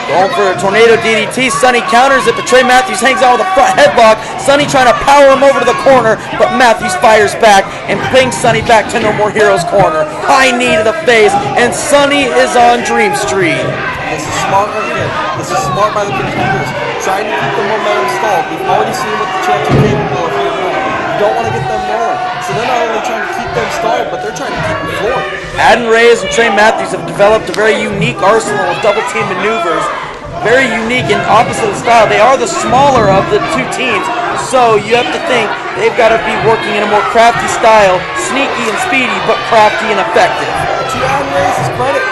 Going for a tornado DDT. Sonny counters it, but Trey Matthews hangs on with a front headlock. Sonny trying to power him over to the corner, but Matthews fires back and brings Sonny back to No More Heroes corner. High knee to the face, and Sonny is on Dream Street.
This is smart right here. This is smart by the contenders. Trying to keep the momentum stalled. We've already seen what the champs are capable of here. You don't want to get them rolling. So they're not only trying to keep them stalled, but they're trying to keep them floored.
Adam Reyes and Trey Matthews have developed a very unique arsenal of double team maneuvers. Very unique and opposite of style. They are the smaller of the two teams, so you have to think they've got to be working in a more crafty style, sneaky and speedy, but crafty and effective.
To Adam Reyes' credit,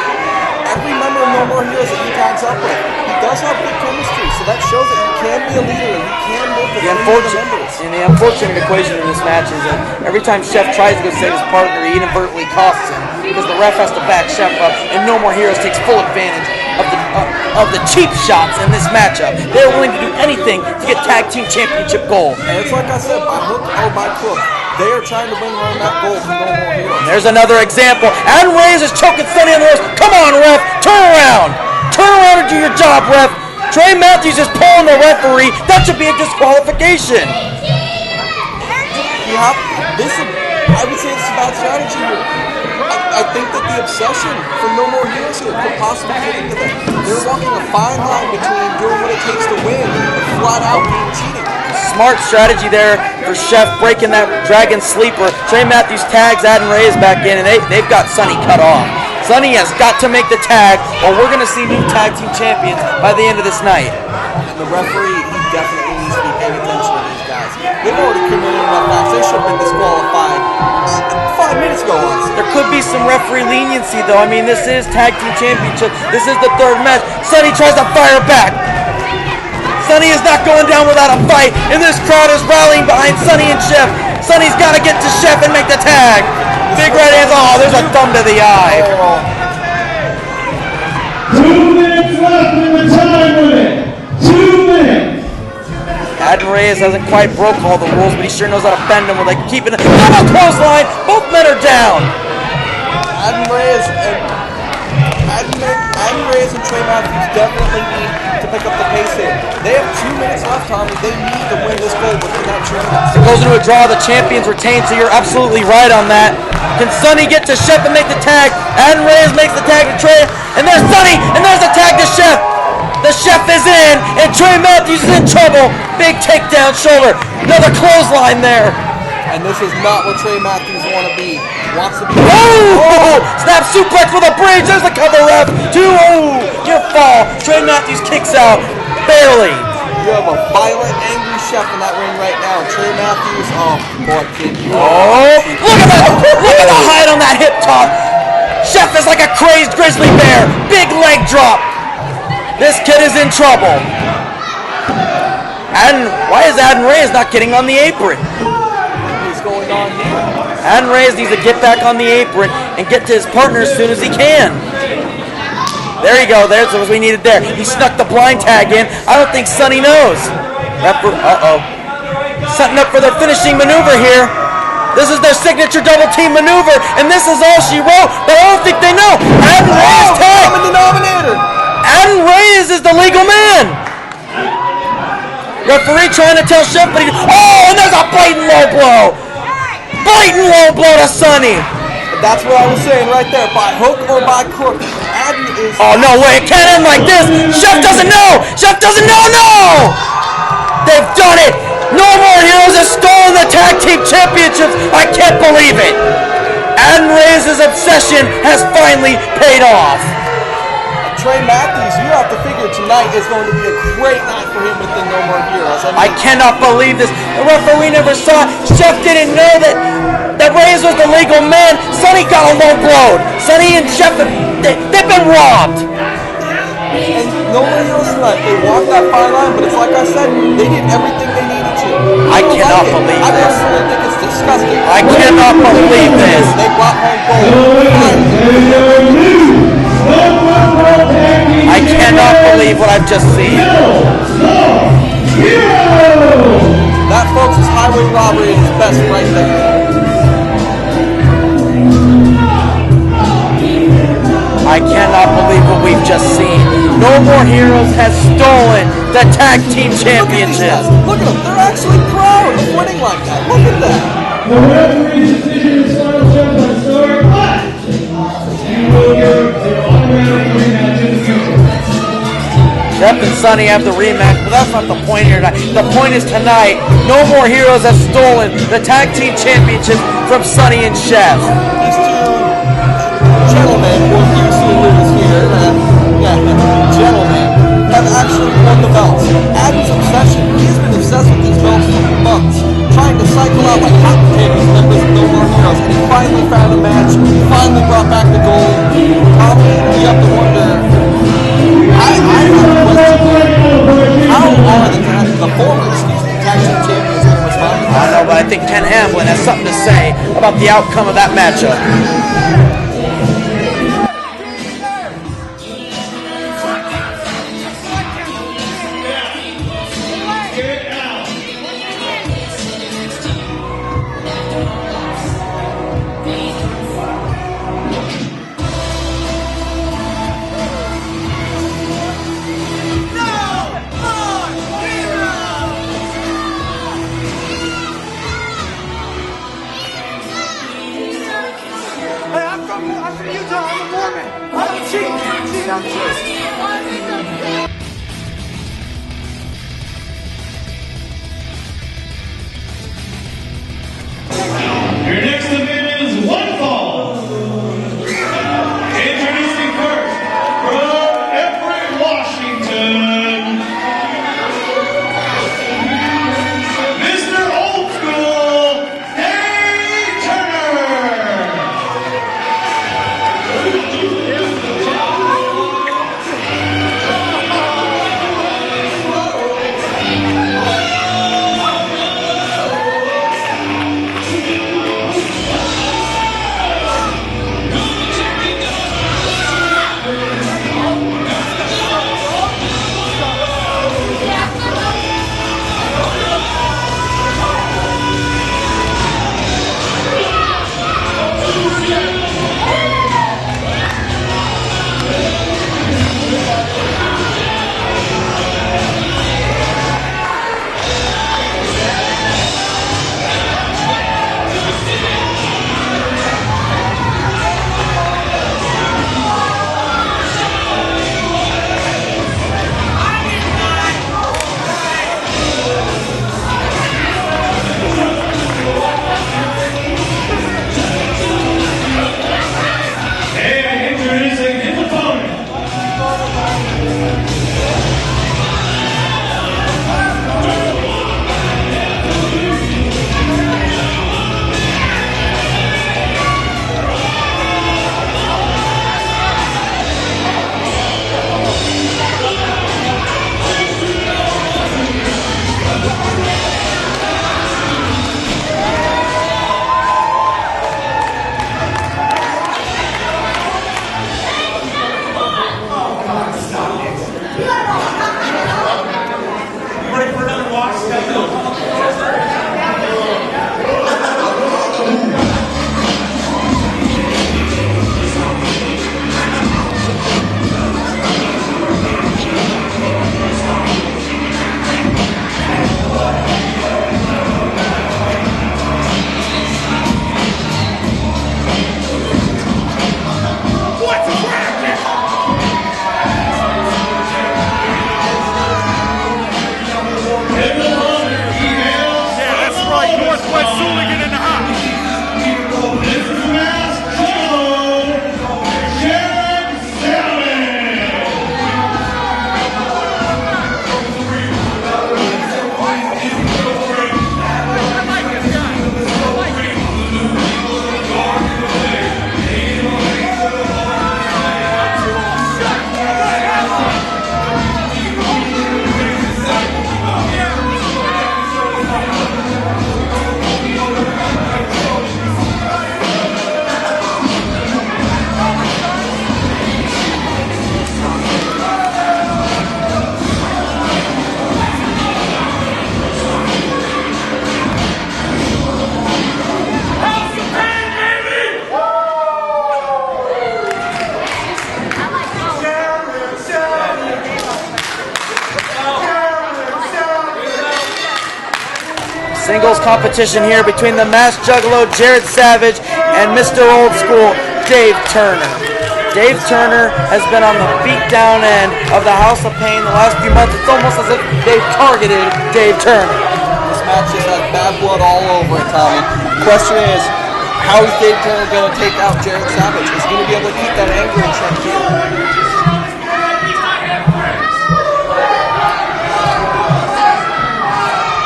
every member of No More Heroes that he tags up with, he does have good chemistry, so that shows that he can be a leader and he can work with the members.
And the unfortunate equation in this match is that every time Chef tries to go save his partner, he inadvertently costs him, because the ref has to back Chef up, and No More Heroes takes full advantage of the cheap shots in this matchup. They're willing to do anything to get tag team championship gold.
And it's like I said, by hook or by crook, they are trying to bring around that gold from No More Heroes.
And there's another example. Adam Reyes is choking Sonny on the ropes. Come on, ref. Turn around. Turn around and do your job, ref. Trey Matthews is pulling the referee. That should be a disqualification.
I would say this is a bad strategy here. I think that the obsession from No More Heroes here could possibly get into them. They're walking a fine line between doing what it takes to win and flat out being cheating.
Smart strategy there for Chef, breaking that dragon sleeper. Trey Matthews tags Adam Reyes back in, and they've got Sonny cut off. Sonny has got to make the tag, or we're going to see new tag team champions by the end of this night.
And the referee, he definitely needs to be paying attention to these guys. They've already committed enough acts. They should have been disqualified 5 minutes ago, honestly.
There could be some referee leniency, though. I mean, this is tag team championship. This is the third match. Sonny tries to fire back. Sonny is not going down without a fight, and this crowd is rallying behind Sonny and Chef. Sonny's got to get to Chef and make the tag. Big right hands. There's a thumb to the eye.
2 minutes left in the time limit. 2 minutes.
Adam Reyes hasn't quite broke all the rules, but he sure knows how to bend them with keeping it. Double clothesline. Both men are down.
Adam Reyes, Adam Reyes and Trey Matthews definitely need to pick up the pace here. They have 2 minutes left, Tommy. They need to win this gold within that 2 minutes.
It goes into a draw. The champions retain, so you're absolutely right on that. Can Sonny get to Chef and make the tag? Adam Reyes makes the tag to Trey, and there's Sonny, and there's the tag to Chef. The Chef is in, and Trey Matthews is in trouble. Big takedown shoulder. Another clothesline there.
And this is not what Trey Matthews wants to be.
Oh! Snap suplex with a bridge. There's the cover ref. Your fall. Trey Matthews kicks out. Barely.
You have a violent, angry Chef in that ring right now. Trey Matthews, oh boy, kid.
Oh! Look at that! Look at the height on that hip toss. Chef is like a crazed grizzly bear. Big leg drop. This kid is in trouble. And why is Adam Reyes not getting on the apron?
Going on here.
Adam Reyes needs to get back on the apron and get to his partner as soon as he can. There you go. There's what we needed there. He snuck the blind tag in. I don't think Sonny knows. Uh-oh. Setting up for their finishing maneuver here. This is their signature double team maneuver, and this is all she wrote, but I don't think they know. Adam Reyes tag.
Common denominator.
Adam Reyes is the legal man. Referee trying to tell Chef, but and there's a blatant low blow. Blatant low blow to Sonny.
That's what I was saying right there. By hook or by crook, Adam is...
Oh, no way. It can't end like this. Chef doesn't know. Chef doesn't know. No! They've done it. No More Heroes has stolen the tag team championships. I can't believe it. Adam Reyes' obsession has finally paid off.
Trey Matthews, you have to figure tonight is going to be a great night for him within No More Heroes.
I cannot believe this. The referee never saw it. Chef didn't know that Reyes was the legal man. Sonny got a low blow. Sonny and Chef, they've been robbed.
And No More Heroes tonight, they walked that fine line, but it's like I said, they did everything they needed to.
I cannot believe
I
this.
personally think it's disgusting.
I cannot believe this.
They brought home gold.
I cannot believe what I've just seen.
That, folks, is highway robbery at its best right there.
I cannot believe what we've just seen. No More Heroes has stolen the tag team championships.
Look at them. They're actually proud of winning like that. Look at that.
The referee's decision is final judgment on story, but you will give the automatic rematch in the future.
Chef and Sonny have the rematch, but that's not the point here tonight. The point is tonight, No More Heroes have stolen the tag team championships from Sonny and Chef.
These two gentlemen, we'll use the lose here, gentlemen, have actually won the belts. Adam's obsession, he's been obsessed with these belts for months, trying to cycle out like hot potatoes members of No More Heroes, and he finally found a match, finally brought back the gold. Tommy, you have to wonder, I have a question. How are the former tag team champions going to respond to
I don't know, but I think Ken Hamlin has something to say about the outcome of that matchup.
Your next event is one fall. Introducing first, from Everett, Washington, Mr. Old School, Harry Turner.
Singles competition here between the masked juggalo Jared Savage and Mr. Old School Dave Turner. Dave Turner has been on the beat-down end of the House of Pain the last few months. It's almost as if they've targeted Dave Turner.
This match just has bad blood all over it, Tommy. The question is, how is Dave Turner going to take out Jared Savage? Is he going to be able to keep that anger in check here?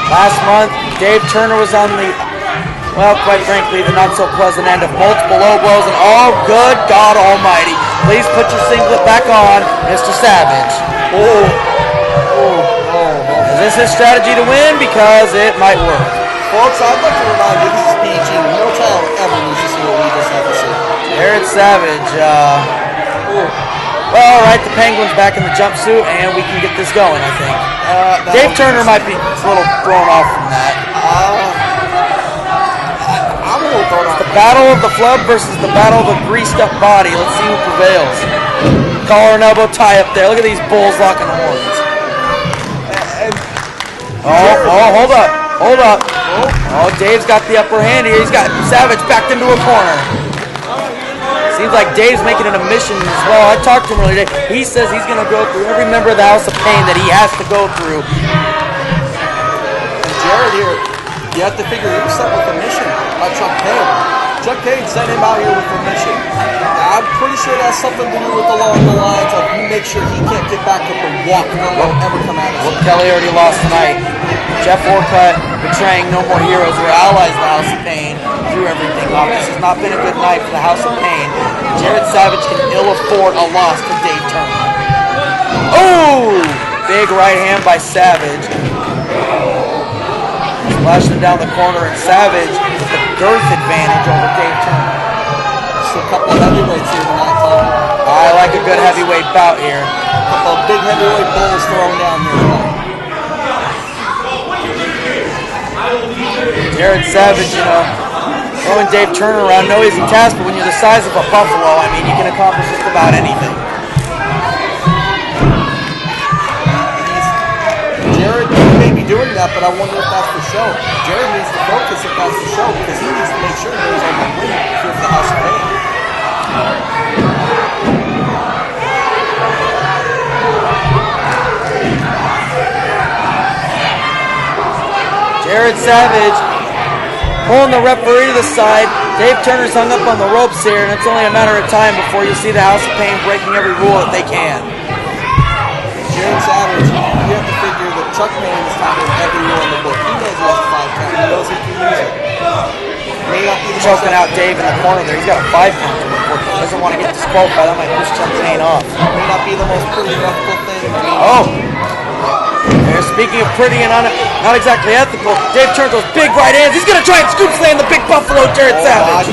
Last month, Dave Turner was on the, well, quite frankly, the not-so-pleasant end of multiple low blows, and oh, good God almighty. Please put your singlet back on, Mr. Savage. Is this his strategy to win? Because it might work.
Folks, I'd like to remind you, this is PG. No child ever needs to see what we just have to see.
Jared Savage, well, all right, the Penguin's back in the jumpsuit, and we can get this going, I think. Dave Turner might be a little thrown off from that.
I'm a little thrown off.
The battle of the flub versus the battle of the greased-up body. Let's see who prevails. Collar and elbow tie up there. Look at these bulls locking horns. Hold up. Oh, Dave's got the upper hand here. He's got Savage backed into a corner. Seems like Dave's making it a mission as well. I talked to him earlier today. He says he's going to go through every member of the House of Pain that he has to go through.
And Jared here, you have to figure he was sent with a mission by Chuck Payne. Chuck Payne sent him out here with a mission. I'm pretty sure that's something to do with along the lines of you make sure he can't get back up and walk and won't ever come at us.
Well, Kelly already lost tonight. Jeff Orcutt betraying No More Heroes. We're allies of the House of Pain. Threw everything off. This has not been a good night for the House of Pain. Jared Savage can ill afford a loss to Dave Turner. Oh! Big right hand by Savage. Splashed him down the corner, and Savage with the girth advantage over Dave Turner.
Just a couple of heavyweights here tonight, Tom.
I like a good heavyweight bout here.
A couple of big heavyweight bulls thrown down here tonight.
Jared Savage, throwing Dave Turner around, no easy task, but when you're the size of a buffalo, I mean, you can accomplish just about anything.
Jared may be doing that, but I wonder if that's for show. Jared needs to focus if that's for show, because he needs to make sure that he's on the win here for the House of Pain.
Jared Savage pulling the referee to the side. Dave Turner's hung up on the ropes here, and it's only a matter of time before you'll see the House of Pain breaking every rule that they can.
Jared Savage, you have to figure that Chuck Payne is talking every rule in the book. He knows he has a 5 count. He knows he can use it. May not be
choking out Dave in the corner there. He's got a 5 count to work. He doesn't want to get disqualified. That might push Chuck Payne off.
May not be the most pretty ethical thing.
Speaking of pretty and not exactly ethical, Dave turns those big right hands. He's going to try and scoop slam the big buffalo Jared Savage.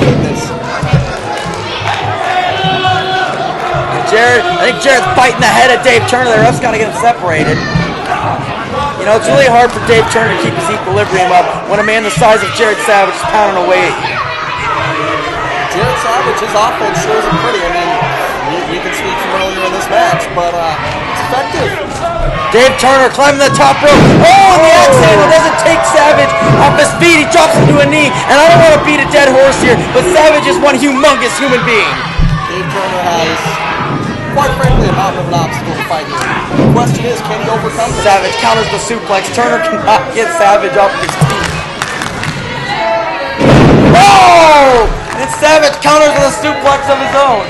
I think Jared's biting the head of Dave Turner. The ref's got to get him separated. It's really hard for Dave Turner to keep his equilibrium up when a man the size of Jared Savage is pounding away.
Jared Savage, his offense sure isn't pretty. I mean, we can speak from earlier in this match, but it's effective.
Dave Turner climbing the top rope. Oh, the axe handle doesn't take Savage off his feet. He drops him to a knee. And I don't want to beat a dead horse here, but Savage is one humongous human being.
Dave Turner has, quite frankly, a mountain of an obstacle to fight here. The question is, can he overcome it?
Savage counters the suplex. Turner cannot get Savage off his feet. Oh! And Savage counters with a suplex of his own.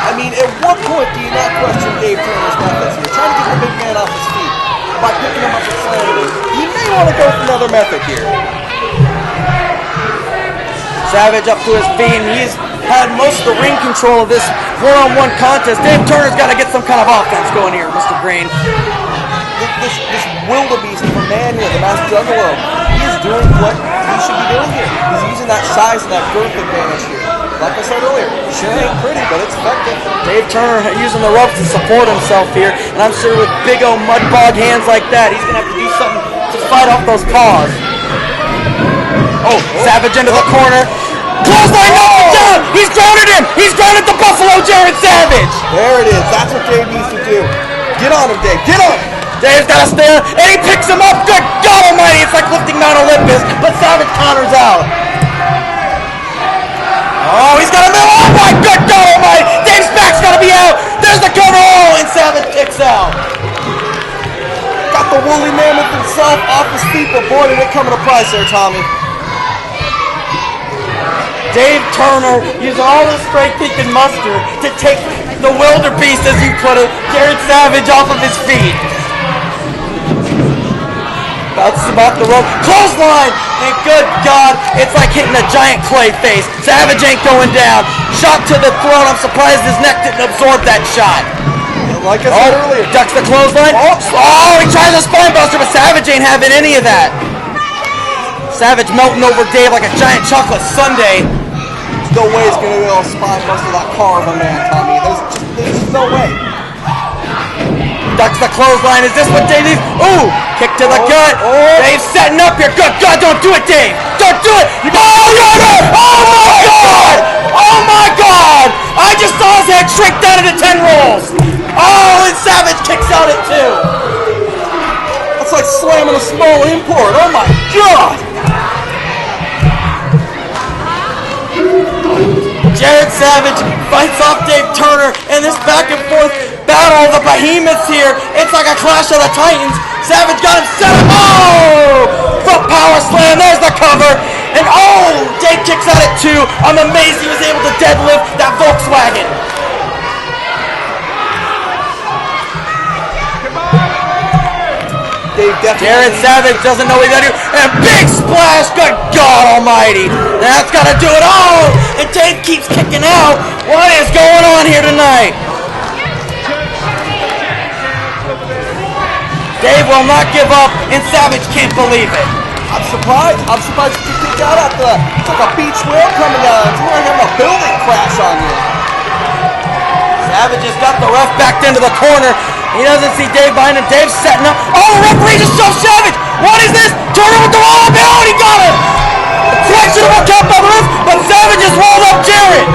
I mean, at what point do you not question Dave Turner's methods here? Trying to get the big man off his feet by picking him up and slamming him. You may want to go for another method here.
Savage up to his feet, and he's had most of the ring control of this one-on-one contest. Dave Turner's got to get some kind of offense going here, Mr. Green.
This wildebeest of a man here, the masked juggalo, he is doing what he should be doing here. He's using that size and that girth advantage here. Like I said earlier, sure ain't pretty, but it's effective.
Dave Turner using the ropes to support himself here, and I'm sure with big old mud bog hands like that, he's going to have to do something to fight off those paws. Oh, Savage into the corner. Clothesline knocks him down! He's grounded him! He's grounded the Buffalo Jared Savage!
There it is. That's what Dave needs to do. Get on him, Dave. Get on him!
Dave's got to stay on, and he picks him up. Good God Almighty! It's like lifting Mount Olympus, but Savage counters out. Oh, he's got a middle. Oh my good God Almighty! Dave's back's got to be out. There's the cover. Oh, and Savage kicks out.
Got the woolly mammoth himself off his feet, but boy, did it come at a price there, Tommy.
Dave Turner used all the strength he could muster to take the wildebeest, as you put it, Jared Savage, off of his feet. Bounces about the rope. Clothesline! And good God, it's like hitting a giant clay face. Savage ain't going down. Shot to the throat. I'm surprised his neck didn't absorb that shot.
Like I said earlier.
Ducks the clothesline. Oh, he tries a spine buster, but Savage ain't having any of that. Savage melting over Dave like a giant chocolate sundae.
There's no way he's going to be able to spine buster that car of a man, Tommy. There's just no way.
Ducks the clothesline. Is this what Dave needs? Ooh, kick to the gut. Dave's setting up here. Good God, don't do it, Dave. Don't do it. Oh, God. Oh, my God. Oh, my God. I just saw his head shrink down into 10 rolls. Oh, and Savage kicks out at 2.
That's like slamming a small import. Oh, my God.
Jared Savage fights off Dave Turner, and this back and forth battle of the behemoths here. It's like a clash of the titans. Savage got him set up. Oh! Foot power slam. There's the cover. And oh! Dave kicks out at 2. I'm amazed he was able to deadlift that Volkswagen. Jared Savage doesn't know what he's gonna do. And a big splash. Good God Almighty. That's gotta do it. Oh! And Dave keeps kicking out. What is going on here tonight? Dave will not give up, and Savage can't believe it.
I'm surprised you can kick out after that. It's like a beach whale coming down. It's like having a building crash on you.
Savage has got the ref backed into the corner. He doesn't see Dave behind him. Dave's setting up. Oh, the referee just shoved Savage. What is this? Turner with the roll up. Oh, he got him. Questionable count by the ref, but Savage has rolled up Jared.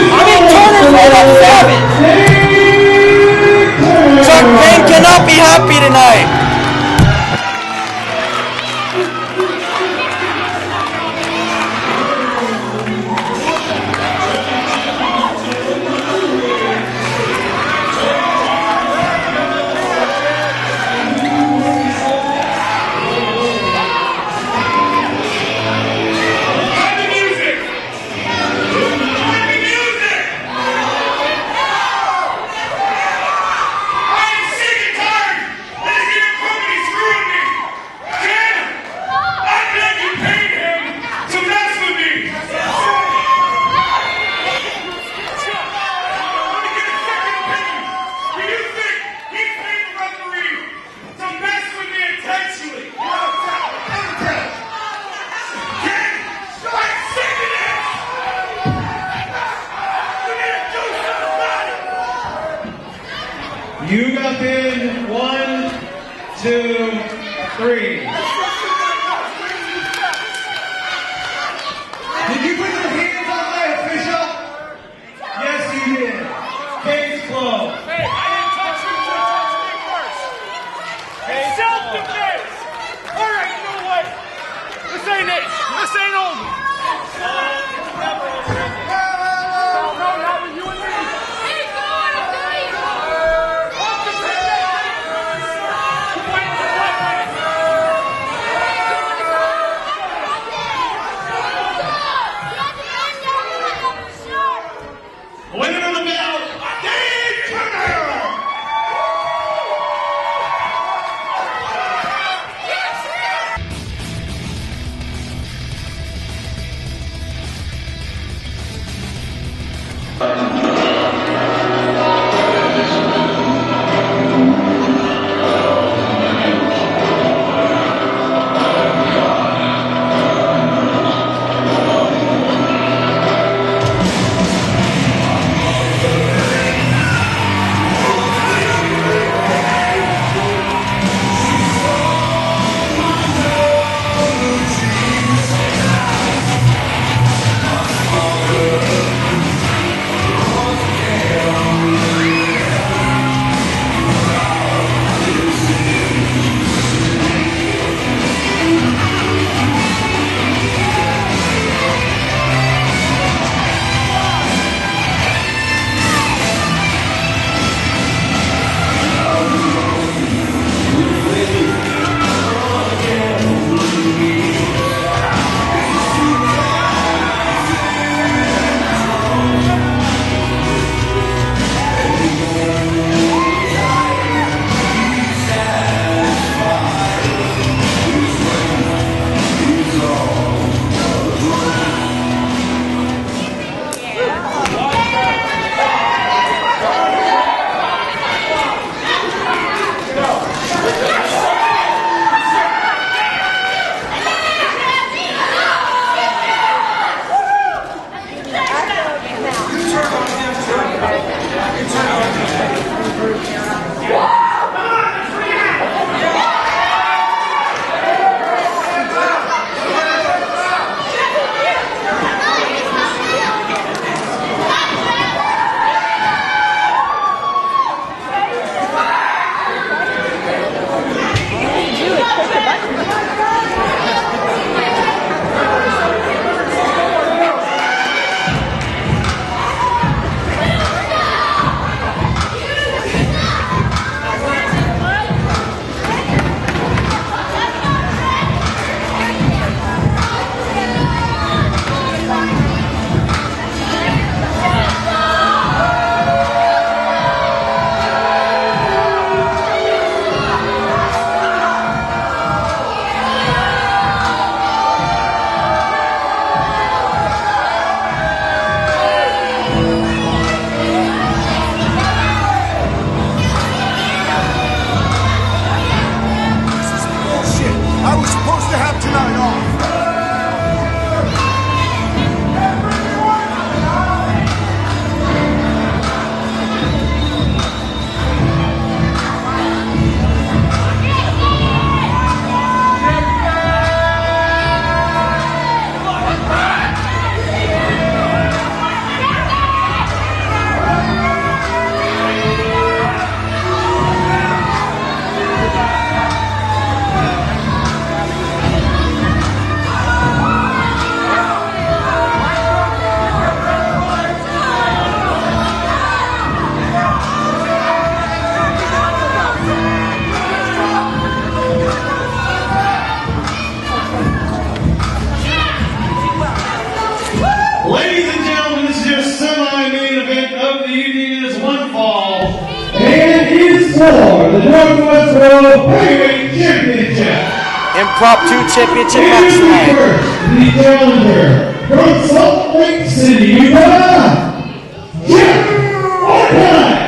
I mean, Turner's rolled up Savage. Chuck Payne cannot be happy tonight.
You got in 1, 2, 3. Did you put your hands on my official? Yes, you did. Case closed. Hey, I didn't touch you. You touched me first. Hey, self-defense. All right, you know what? This ain't it. This ain't over. No, not with you and me. Winner of the belt, Dave Turner! for the Northwest World Heavyweight Championship.
Impromptu championship match tonight.
First, the challenger from Salt Lake City, Utah, Jeff Orcutt.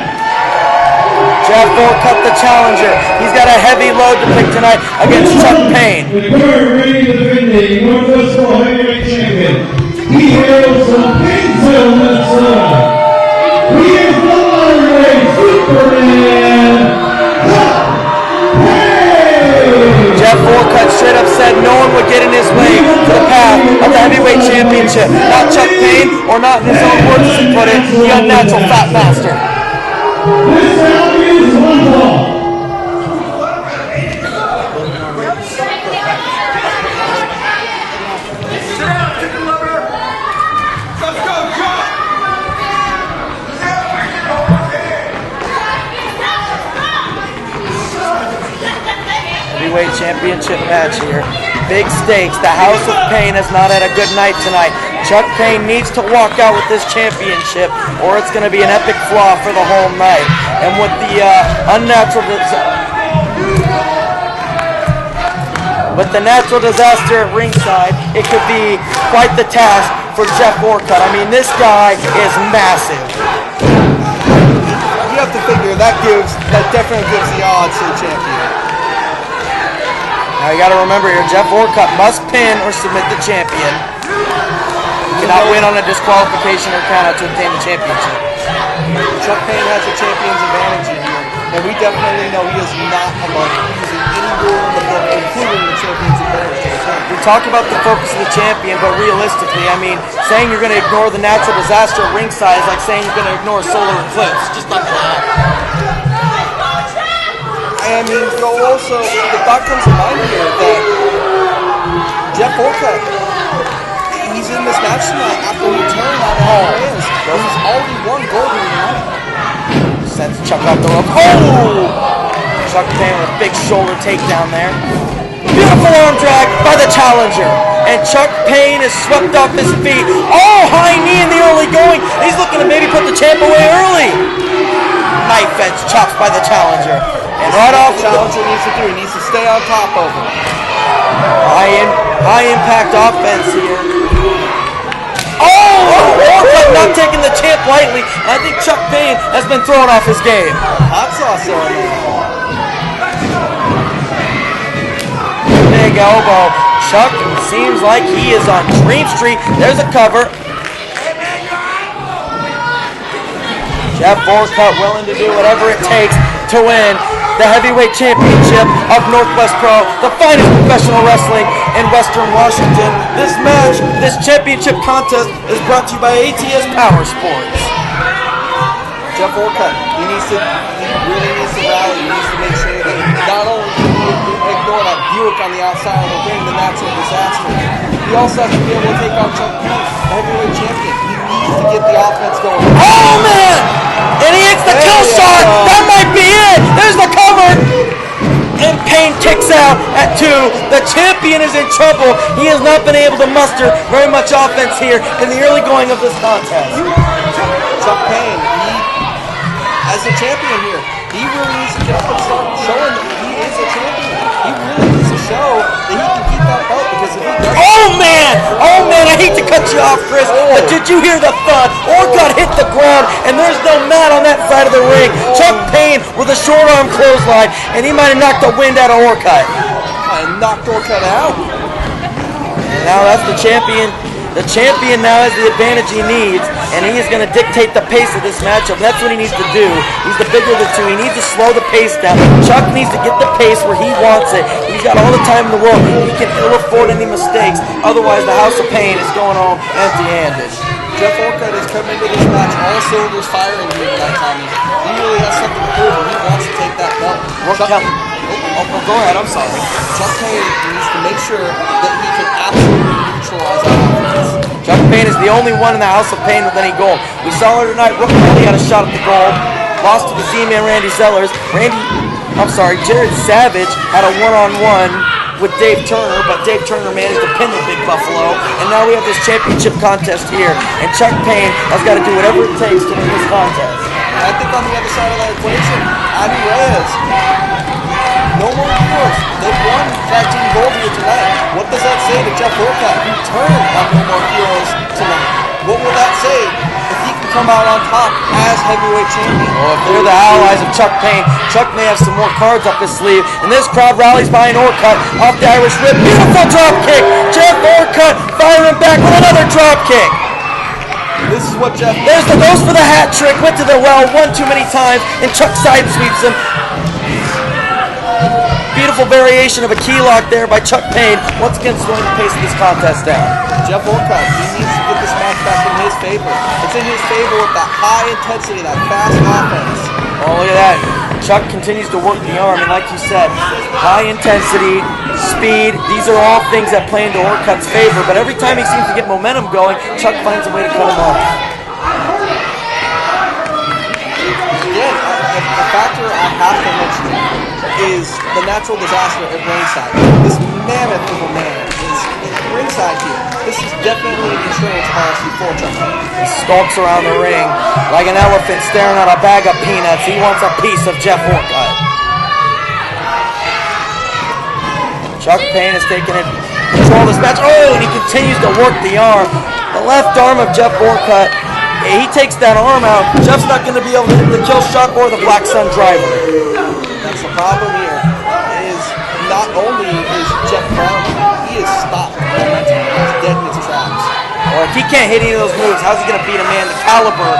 Jeff Orcutt, the challenger. He's got a heavy load to pick tonight against Chuck Payne.
The current reigning defending Northwest World Heavyweight Champion. He hails from Painesville, Minnesota. He is the modern-day Superman, Chuck Payne.
Jeff Orcutt straight up said no one would get in his way to the path of the heavyweight championship. Not Chuck Payne, or not in his own words as he put it, the unnatural fat master.
This round is one ball.
Heavyweight championship match here. Big stakes. The House of Pain has not had a good night tonight. Chuck Payne needs to walk out with this championship, or it's going to be an epic flaw for the whole night. And with the natural disaster at ringside, it could be quite the task for Jeff Orcutt. I mean, this guy is massive.
You have to figure that definitely gives the odds to the champion.
Now you got to remember here, Jeff Orcutt must pin or submit the champion. He cannot win on a disqualification or countout to obtain the championship.
Chuck Payne has the champion's advantage in here, and we definitely know he is not among using any rule in the book, including the champion's advantage to the champion.
We talk about the focus of the champion, but realistically, I mean, saying you're going to ignore the natural disaster at ringside is like saying you're going to ignore a solar eclipse. It's just not going to happen.
I mean, also, the thought comes to mind here that Jeff Orcutt, he's in this match tonight after he turned on all hands. He's already won gold in the night.
Sends Chuck off the rope. Oh! Chuck Payne with a big shoulder takedown there. Beautiful arm drag by the challenger. And Chuck Payne is swept off his feet. Oh, high knee in the early going. He's looking to maybe put the champ away early. Knife edge chops by the challenger. And right off
the challenger needs to do, he needs to stay on top of him.
High impact offense here. Oh! Orcutt not taking the champ lightly. I think Chuck Payne has been thrown off his game.
Hot sauce on there.
Big elbow. Chuck seems like he is on Dream Street. There's a cover. Jeff Orcutt willing to do whatever it takes to win the heavyweight championship of Northwest Pro, the finest professional wrestling in Western Washington. This match, this championship contest is brought to you by ATS Power Sports.
Jeff Orcutt, he really needs to rally. He needs to make sure that not only can he ignore that Buick on the outside of the ring, the natural disaster, he also has to be able to take on Chuck Payne, the heavyweight champion. He needs to get the offense going.
Oh man! And he hits the kill shot! That might be it! There's the cover! And Payne kicks out at 2. The champion is in trouble. He has not been able to muster very much offense here in the early going of this contest.
Chuck Payne, as the champion here, he really needs to get up and start showing that he is a champion. He really needs to show that he can keep that belt, because if he doesn't...
Oh man! I hate to cut you off, Chris, but did you hear the thud? Orcutt hit the ground, and there's no mat on that side of the ring. Chuck Payne with a short arm clothesline, and he might have knocked the wind out of Orcutt.
And knocked Orcutt out.
And now that's the champion. The champion now has the advantage he needs, and he is going to dictate the pace of this matchup. That's what he needs to do. He's the bigger of the two. He needs to slow the pace down. Chuck needs to get the pace where he wants it. He's got all the time in the world. He can ill afford any mistakes. Otherwise, the House of Pain is going home empty-handed.
Jeff Orcutt has come into this match all cylinders firing here tonight, Tommy. He really has something to prove, and he wants to take that belt.
Go ahead, I'm sorry.
Chuck Payne needs to make sure that he can absolutely neutralize that offense.
Chuck Payne is the only one in the House of Pain with any gold. We saw her tonight. Rook Kelly had a shot at the gold. Lost to the Z Man Randy Zellers. Jared Savage had a one-on-one with Dave Turner, but Dave Turner managed to pin the Big Buffalo. And now we have this championship contest here. And Chuck Payne has got to do whatever it takes to win this contest.
I think on the other side of that equation, Adi Reyes, No More Heroes. They've won tag team gold here tonight. What does that say to Jeff Orcutt, who turned on No More Heroes tonight? What will that say if he can come out on top as heavyweight champion?
Well, if they're the allies of Chuck Payne, Chuck may have some more cards up his sleeve. And this crowd rallies behind Orcutt off the Irish Whip. Beautiful drop kick. Jeff Orcutt firing back with another drop kick.
This is what Jeff...
Goes for the hat trick. Went to the well one too many times. And Chuck side sweeps him. Beautiful variation of a key lock there by Chuck Payne. Once again slowing the pace of this contest down.
Jeff Orcutt, he needs to get this match back in his favor. It's in his favor with that high intensity, that fast offense.
Oh, look at that. Chuck continues to work the arm, and like you said, high intensity, speed, these are all things that play into Orcutt's favor, but every time he seems to get momentum going, Chuck finds a way to cut him off.
Again, a factor I have to mention is the natural disaster at ringside. This mammoth of a man is ringside here. This is definitely an insurance policy for Chuck Payne.
He stalks around the ring like an elephant staring at a bag of peanuts. He wants a piece of Jeff Orcutt. Chuck Payne has taken control of this match. Oh, and he continues to work the arm. The left arm of Jeff Orcutt. He takes that arm out. Jeff's not going to be able to hit the kill shot or the Black Sun driver.
That's the problem here. Is not only is Jeff Brown, he is stopped. He's dead in his tracks.
Or if he can't hit any of those moves, how's he going to beat a man the caliber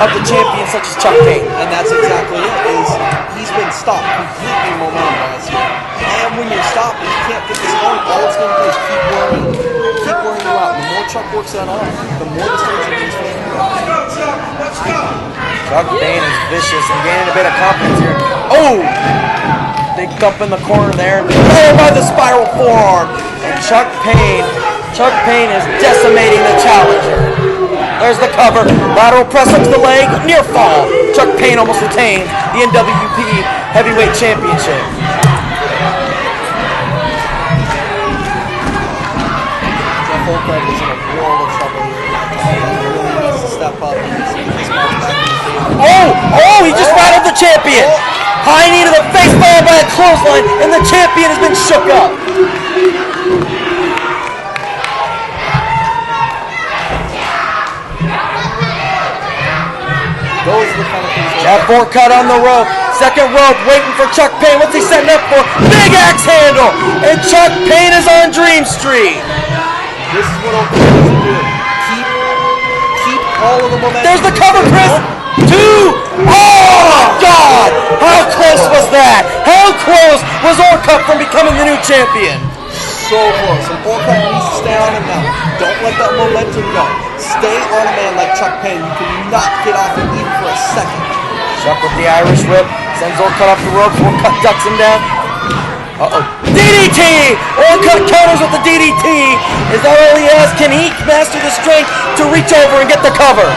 of the champion such as Chuck Payne?
And that's exactly it. Is he's been stopped completely momentum-wise here. And when you're stopped and you can't get this going, all it's going to do is keep wearing you out. The more Chuck works that arm, the more the surgeon needs for him.
Chuck Payne is vicious and gaining a bit of confidence here. Oh! Big thump in the corner there. Oh, by the spiral forearm. And Chuck Payne is decimating the challenger. There's the cover. Lateral press up to the leg. Near fall. Chuck Payne almost retains the NWP Heavyweight Championship.
Jeff Orcutt is in a world of trouble here. He really needs to step up and see this match back in his favor.
Oh, he just rattled the champion. High knee to the face, followed by a clothesline, and the champion has been shook up.
Those are the kind of things.
Jeff Orcutt on the rope. Second rope, waiting for Chuck Payne. What's he setting up for? Big axe handle, and Chuck Payne is on Dream Street.
This is what Orcutt needs to do. Keep all of the momentum.
There's the cover, Chris. 2. Oh, God! How close was that? How close was Orcutt from becoming the new champion?
So close. And Orcutt needs to stay on him now. Don't let that momentum go. Stay on a man like Chuck Payne. You cannot get off him even for a second.
Chuck with the Irish whip. Sends Orcutt off the ropes. Orcutt ducks him down. Uh-oh. DDT! Orcutt counters with the DDT. Is that all he has? Can he master the strength to reach over and get the cover?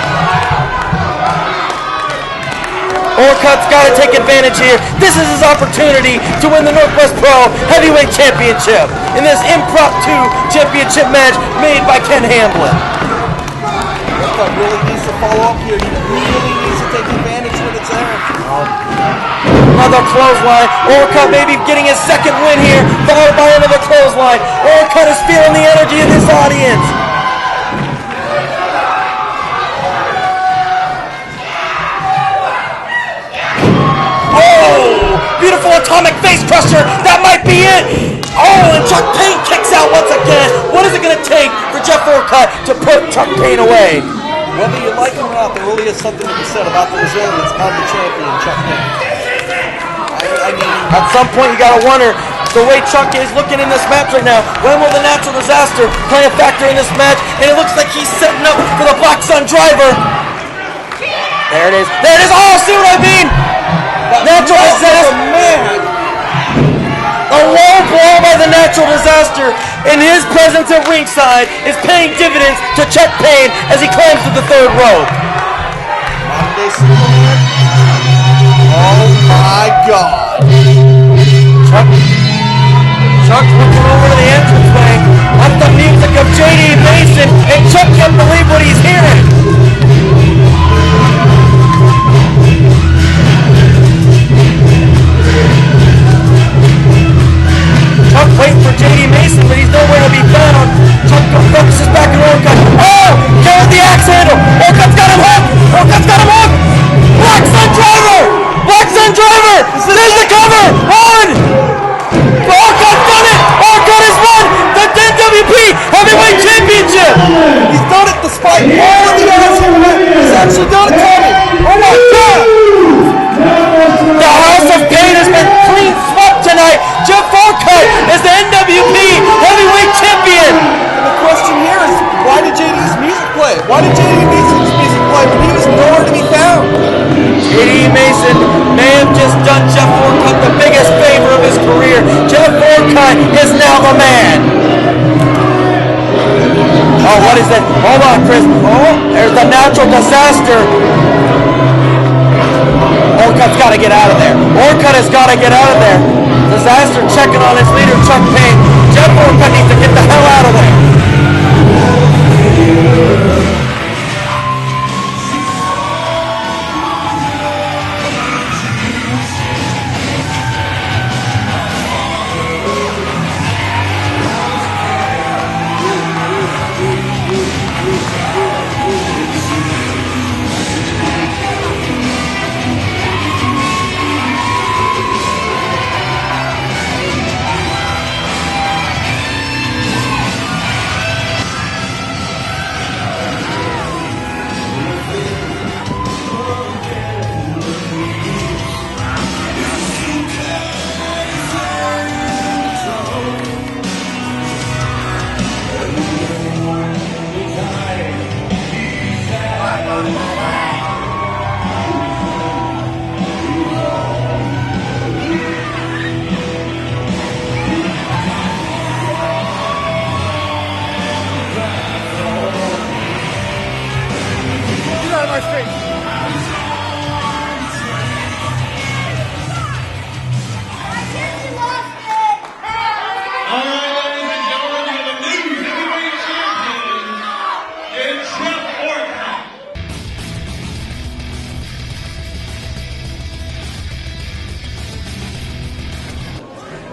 Orcutt's got to take advantage here. This is his opportunity to win the Northwest Pro Heavyweight Championship in this impromptu championship match made by Ken Hamblin.
Orcutt really needs to follow up here. He really needs to take advantage when it's there.
Another clothesline. Orcutt may be getting his second win here, followed by another clothesline. Orcutt is feeling the energy of this audience. Beautiful atomic face crusher. That might be it. Oh, and Chuck Payne kicks out once again. What is it going to take for Jeff Orcutt to put Chuck Payne away?
Whether you like him or not, there really is something to be said about the resilience of the champion, Chuck Payne. I mean,
at some point you got to wonder the way Chuck is looking in this match right now. When will the natural disaster play a factor in this match? And it looks like he's setting up for the Black Sun driver. There it is. There it is. Oh, see what I mean? Natural disaster, man. A low blow by the natural disaster, and his presence at ringside is paying dividends to Chuck Payne as he climbs to the third rope.
Monday Superman. Oh my God.
Chuck's looking over to the entranceway at the music of J.D. Mason, and Chuck can't believe what he's hearing.
Why did J.D. Mason quiet when he was nowhere to be found?
J.D. Mason may have just done Jeff Orcutt the biggest favor of his career. Jeff Orcutt is now the man. Oh, what is that? Hold on, Chris. Oh, there's the natural disaster. Orcutt's got to get out of there. Orcutt has got to get out of there. Disaster checking on his leader, Chuck Payne. Jeff Orcutt needs to get the hell out of there.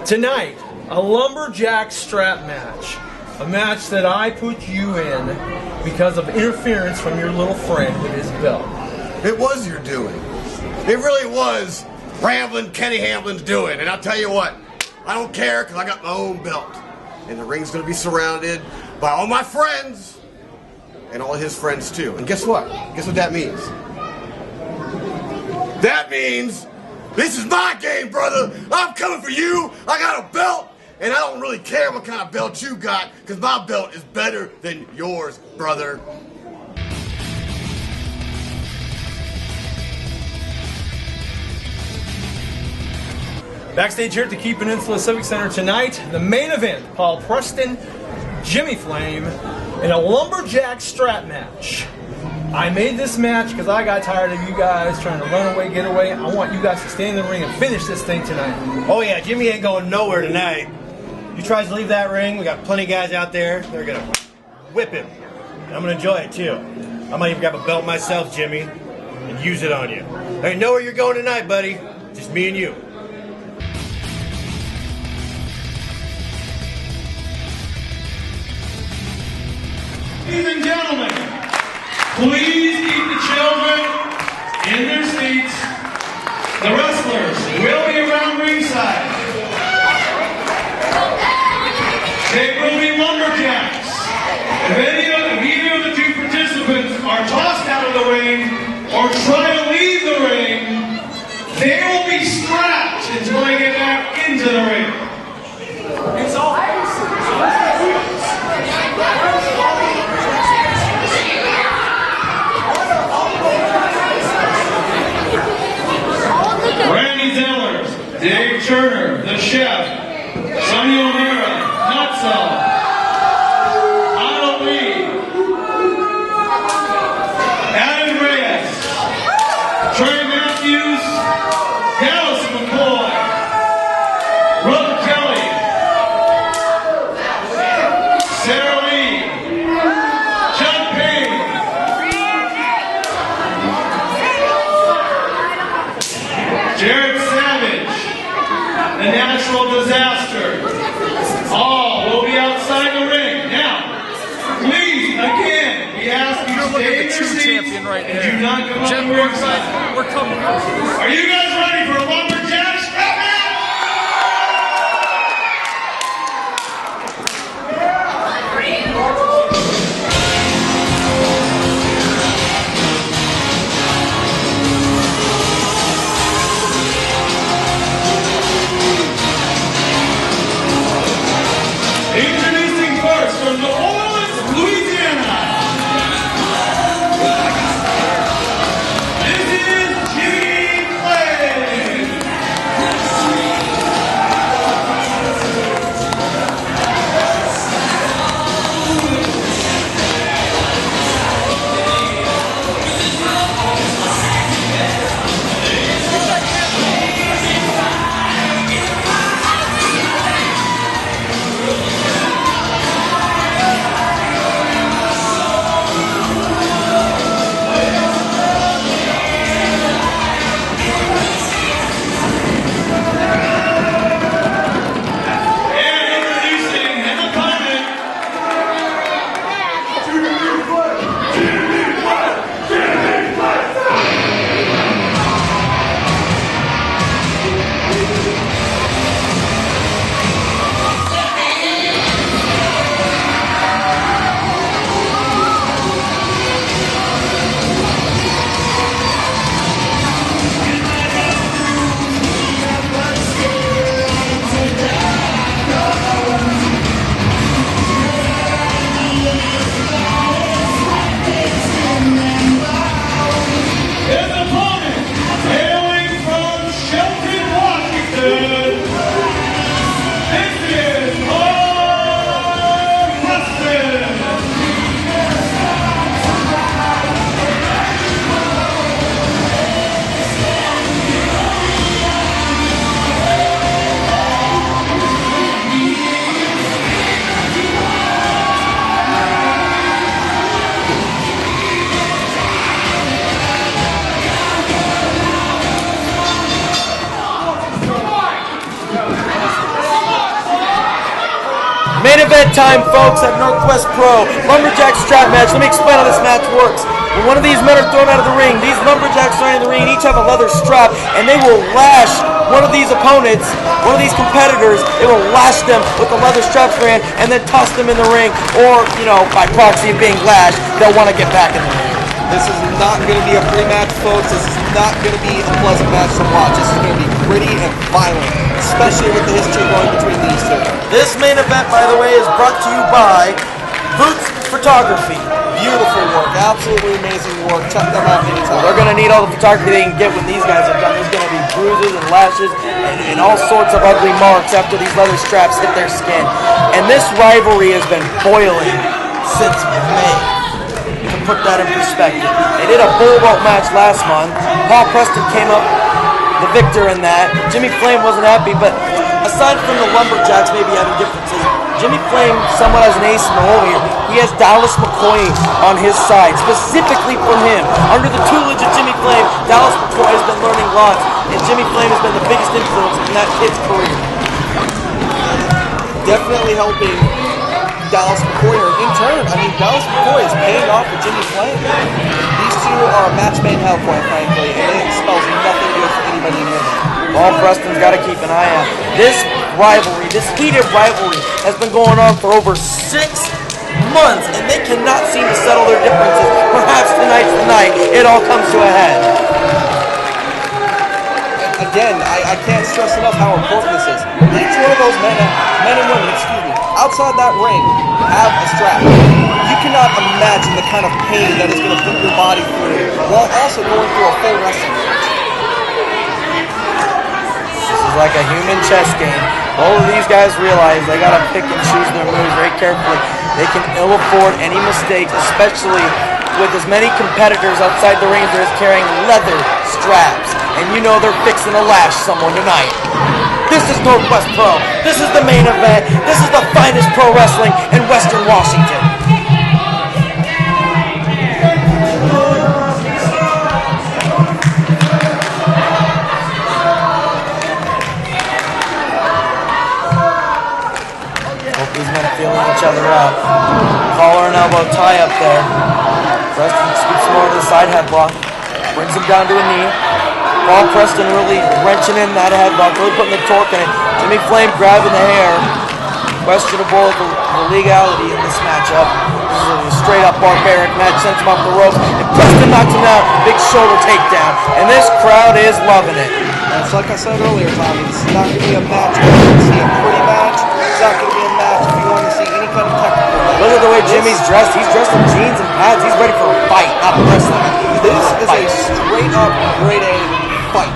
Tonight, a Lumberjack Strap match. A match that I put you in because of interference from your little friend with his belt.
It was your doing. It really was Ramblin' Kenny Hamlin's doing. And I'll tell you what, I don't care because I got my own belt. And the ring's going to be surrounded by all my friends and all his friends too. And guess what? Guess what that means? That means this is my game, brother. I'm coming for you. I got a belt. And I don't really care what kind of belt you got, because my belt is better than yours, brother.
Backstage here at the Key Peninsula Civic Center tonight, the main event, Paul Preston, Jimmy Flame, in a Lumberjack Strap match. I made this match because I got tired of you guys trying to run away, get away. I want you guys to stay in the ring and finish this thing tonight.
Oh yeah, Jimmy ain't going nowhere tonight. He tries to leave that ring. We got plenty of guys out there. They're gonna whip him. And I'm gonna enjoy it too. I might even grab a belt myself, Jimmy, and use it on you. There ain't nowhere you're going tonight, buddy. Just me and you.
Ladies and gentlemen, please keep the children in their seats. The wrestlers will be around ringside. They will be lumberjacks. If either of the two participants are tossed out of the ring or try to leave the ring, they will be strapped until they get back into the ring.
It's all.
Randy Zellers, Dave Turner, the chef, Sonny O'Hara, Nutso, Otto Lee, Adam Reyes, Trey Matthews, Dallas McCoy, Rob Kelly, Sarah Lee, Chuck Payne, Jared Savage, the Natural Disaster. All will be outside the ring. Now, please, again, we ask you to stay in your seats and do not come up to ringside.
We're coming.
Are you guys ready for a Lumberjack Strap match? Introducing first from New Orleans, Louisiana,
event time, folks, at Northwest Pro. Lumberjack strap match. Let me explain how this match works. When one of these men are thrown out of the ring, these lumberjacks are in the ring, each have a leather strap, and they will lash one of these opponents, one of these competitors, they will lash them with the leather strap brand and then toss them in the ring, or, by proxy of being lashed, they'll want to get back in the ring.
This is not going to be a free match, folks. This is not going to be a pleasant match to watch. This is going to be gritty and violent, especially with the history going between these two.
This main event, by the way, is brought to you by Bouts Photography.
Beautiful work, absolutely amazing work. Check them out anytime.
They're going to need all the photography they can get when these guys are done. There's going to be bruises and lashes and all sorts of ugly marks after these leather straps hit their skin. And this rivalry has been boiling since May. To put that in perspective, they did a bull rope match last month. Paul Preston came up the victor in that. Jimmy Flame wasn't happy, but aside from the Lumberjacks maybe having differences, Jimmy Flame somewhat has an ace in the hole here. He has Dallas McCoy on his side, specifically from him. Under the tutelage of Jimmy Flame, Dallas McCoy has been learning lots, and Jimmy Flame has been the biggest influence in that kid's career.
Definitely helping Dallas McCoy, in turn, Dallas McCoy is paying off for Jimmy Flame. These two are a match made in hell, quite frankly, and it spells nothing good for anybody near them.
Paul Preston's got to keep an eye out. This rivalry, this heated rivalry, has been going on for over 6 months, and they cannot seem to settle their differences. Perhaps tonight's the night it all comes to a head.
Again, I can't stress enough how important this is. Each one of those men and women, outside that ring, have a strap. You cannot imagine the kind of pain that is going to put your body through while also going through a full wrestling match.
This is like a human chess game. Both of these guys realize they got to pick and choose their moves very carefully. They can ill afford any mistakes, especially with as many competitors outside the ring as there is carrying leather straps. And they're fixing to lash someone tonight. This is Northwest Pro. This is the main event. This is the finest pro wrestling in Western Washington. Hope these men are feeling each other out. Collar and elbow tie up there. Preston scoops him over to the side headlock. Brings him down to a knee. Paul Preston really wrenching in that headlock, really putting the torque in it. Jimmy Flame grabbing the hair. Questionable the legality in this matchup. This is a straight up barbaric match. Sends him off the ropes. And Preston knocks him out. Big shoulder takedown. And this crowd is loving it.
And it's like I said earlier, Tommy, this is not going to be a match if you want to see a pretty match. It's not going to be a match if you want to see any kind of technical match.
Look at the way Jimmy's dressed. He's dressed in jeans and pads. He's ready for a fight, not wrestling.
This is a straight up grade A fight.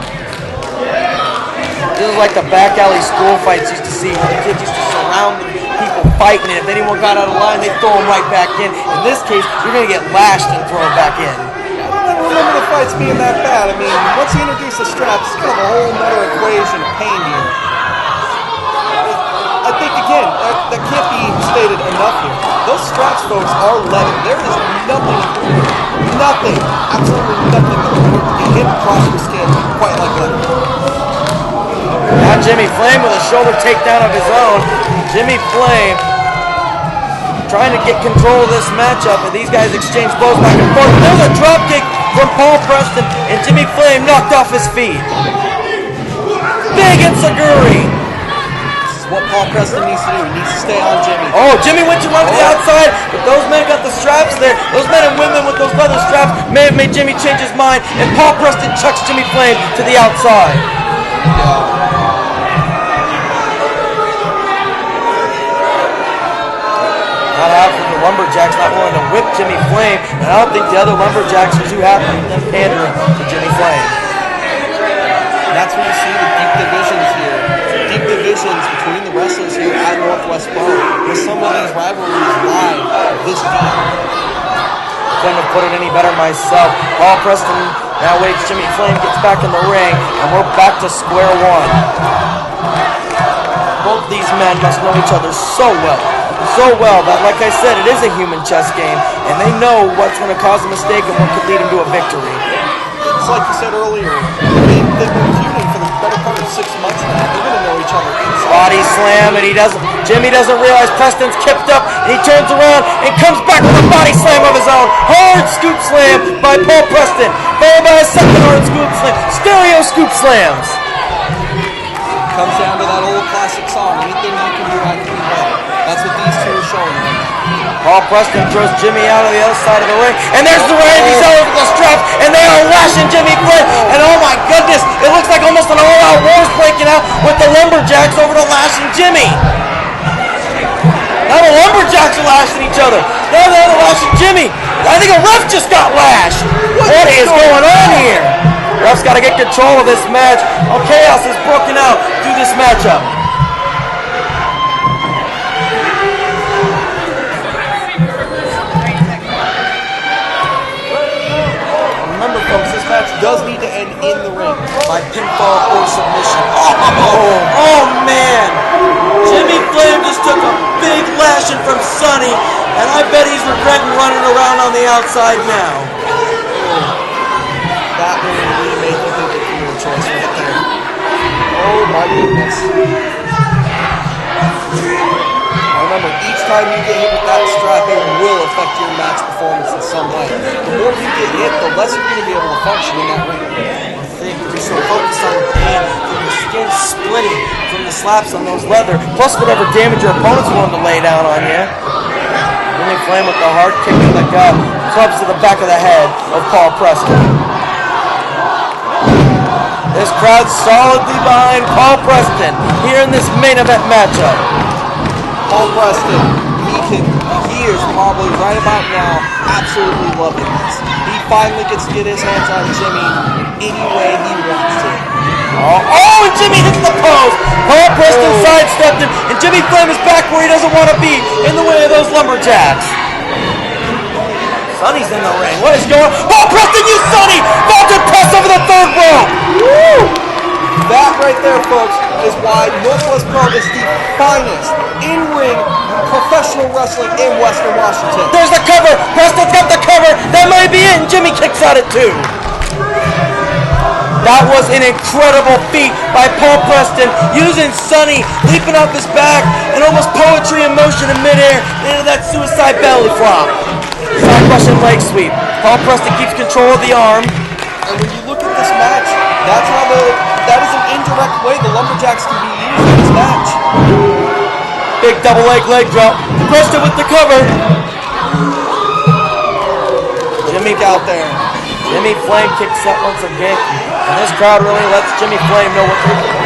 This is like the back alley school fights used to see where the kids used to surround people fighting, and if anyone got out of line, they'd throw them right back in. In this case, you're going to get lashed and thrown back in.
I don't remember the fights being that bad. Once you introduce the straps, it's kind of a whole other equation of pain here. I think, again, that can't be stated enough here. Those straps, folks, are leather. There is nothing, absolutely nothing that can hit across your skin quite like leather.
Now Jimmy Flame with a shoulder takedown of his own. Jimmy Flame trying to get control of this matchup, and these guys exchange blows back and forth. There's a drop kick from Paul Preston, and Jimmy Flame knocked off his feet. Big Enziguri.
This is what Paul Preston needs to do. He needs to stay on Jimmy.
Oh, Jimmy went to run to the outside, but those men got the straps there. Those men and women with those leather straps may have made Jimmy change his mind, and Paul Preston chucks Jimmy Flame to the outside. Not half of the Lumberjacks not willing to whip Jimmy Flame, and I don't think the other Lumberjacks are too happy with them pandering to Jimmy Flame.
And that's where you see the deep divisions here. Deep divisions between the wrestlers here at Northwest Pro, with some of these rivalries lie this deep.
Couldn't have put it any better myself. Paul Preston now waits. Jimmy Flame gets back in the ring, and we're back to square one. Both these men must know each other so well that, like I said, it is a human chess game, and they know what's going to cause a mistake and what could lead them to a victory.
It's like you said earlier, they've been feuding for the better part of 6 months now. They're going to know each other inside.
Body slam, and Jimmy doesn't realize Preston's kipped up, and he turns around and comes back with a body slam of his own. Hard scoop slam by Paul Preston, followed by a second hard scoop slam. Stereo scoop slams.
Comes down to that old classic song, anything you can do, I can do better. That's what these two are showing right now.
Paul Preston throws Jimmy out of the other side of the ring, and there's the Randy Zellers with the straps, and they are lashing Jimmy Flynn, and oh my goodness, it looks like almost an all-out war's breaking out with the Lumberjacks over to lashing Jimmy. Now the Lumberjacks are lashing each other. Now they're lashing Jimmy. I think a ref just got lashed. What is going on here? Ref's got to get control of this match. Oh, chaos is broken out through this matchup.
This match does need to end in the ring by pinfall or submission.
Oh man! Jimmy Flame just took a big lashing from Sonny, and I bet he's regretting running around on the outside now.
That one really made you think of your choice right there. Oh my goodness. Remember, each time you get hit with that strap, it will affect your match performance in some way. The more you get hit, the less you're going to be able to function in that ring.
I think you're so focused on the pain from the skin splitting from the slaps on those leather, plus whatever damage your opponent's willing to lay down on you. Jimmy Flame with the hard kick to the gut, clubs to the back of the head of Paul Preston. This crowd's solidly behind Paul Preston here in this main event matchup.
Paul Preston, he is probably right about now absolutely loving this. He finally gets to get his hands on Jimmy in any way he wants to.
Oh, and Jimmy hits the post. Paul Preston sidestepped him, and Jimmy Flame is back where he doesn't want to be, in the way of those Lumberjacks. Sonny's in the ring. What is going on? Paul Preston used Sonny! Vaulted press over the third rope! Woo!
That right there, folks, is why Northwest Pro is the finest in-ring professional wrestling in Western Washington.
There's the cover. Preston's got the cover. That might be it, and Jimmy kicks out at 2. That was an incredible feat by Paul Preston, using Sonny, leaping off his back, and almost poetry in motion in midair into that suicide belly flop. Side Russian leg sweep. Paul Preston keeps control of the arm.
And when you look at this match, that is an indirect way the Lumberjacks can be used in this match.
Big double leg drop. Preston with the cover. Jimmy out there. Jimmy Flame kicks up once again. And this crowd really lets Jimmy Flame know what they're doing.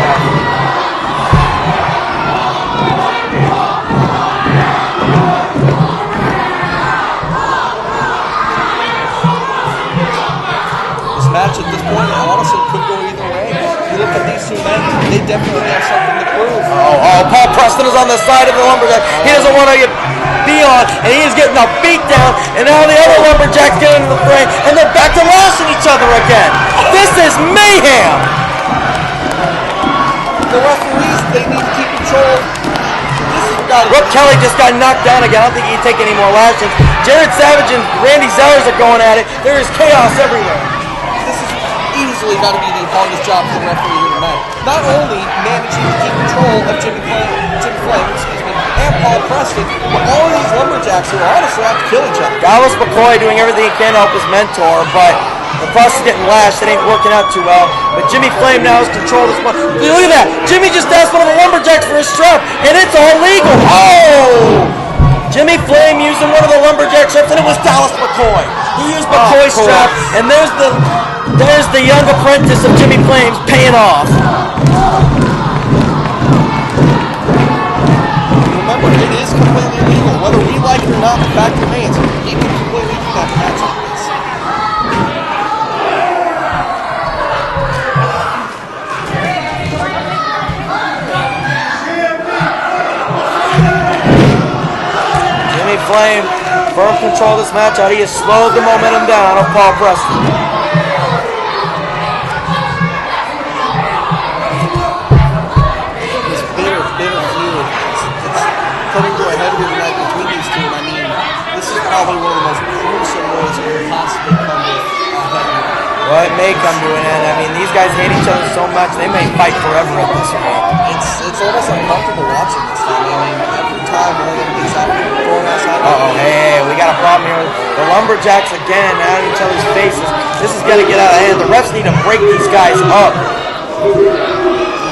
This match at this point, honestly, could go either way. You look at these two men, they definitely have something to prove.
Paul Preston is on the side of the Lumberjack. He doesn't want to be on, and he is getting a beat down, and now the other Lumberjacks get into the fray, and they're back to lashing each other again. This is mayhem!
The referees, they need to keep control.
Brooke Kelly just got knocked down again. I don't think he can take any more lashings. Jared Savage and Randy Zellers are going at it. There is chaos everywhere.
This is easily got to be the hardest job for the referee here tonight. Not only managing to keep control of Jimmy Flame, and Paul Preston, but all of these Lumberjacks who honestly have to kill each other.
Dallas McCoy doing everything he can to help his mentor, but the process getting lashed. It ain't working out too well. But Jimmy Flame now has control of this one. Look at that. Jimmy just asked one of the Lumberjacks for his strap, and it's all legal. Oh! Jimmy Flame using one of the Lumberjack straps, and it was Dallas McCoy who used McCoy's strap, and there's the young apprentice of Jimmy Flame's paying off.
Remember, it is completely legal. Whether we like it or not, the fact remains, he can completely do that match like this.
Jimmy Flame, firm control of this match out. He has slowed the momentum down of Paul Preston.
Coming to a head here tonight between these two, I mean, this is probably one of the most gruesome ways you could possibly come to a head here.
Well, it may come to an end. I mean, these guys hate each other so much, they may fight forever at this rate.
It's almost uncomfortable watching this thing. I mean, every time one of them gets out, going outside.
Hey, we got a problem here. The Lumberjacks again out of each other's faces. This is going to get out of hand. The refs need to break these guys up.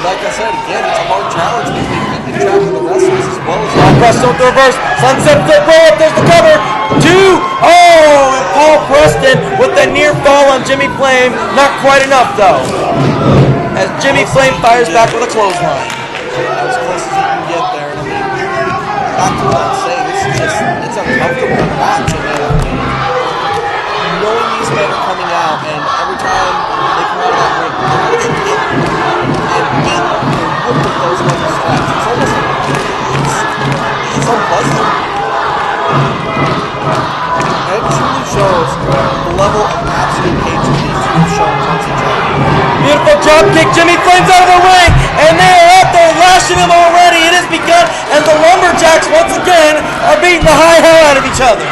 Like I said, again, it's a hard challenge because they keep track of the wrestlers as well as
Preston with the reverse. Sunset flip roll up. There's the cover. 2. Oh, and Paul Preston with the near fall on Jimmy Flame. Not quite enough, though. As Jimmy Flame fires back with a clothesline.
As close as you can get there. And I mean, back to what I'm saying, it's uncomfortable to watch. I mean, knowing these men are coming out, and every time they come out of that ring, they're going to get and beat and whip with those leather straps. It's almost it's unpleasant. And it truly shows the level of absolute hatred these two have shown towards each other.
Beautiful drop kick. Jimmy Flame's out of the ring, and they're out there lashing him already. It has begun as the Lumberjacks once again are beating the high hell out of each other.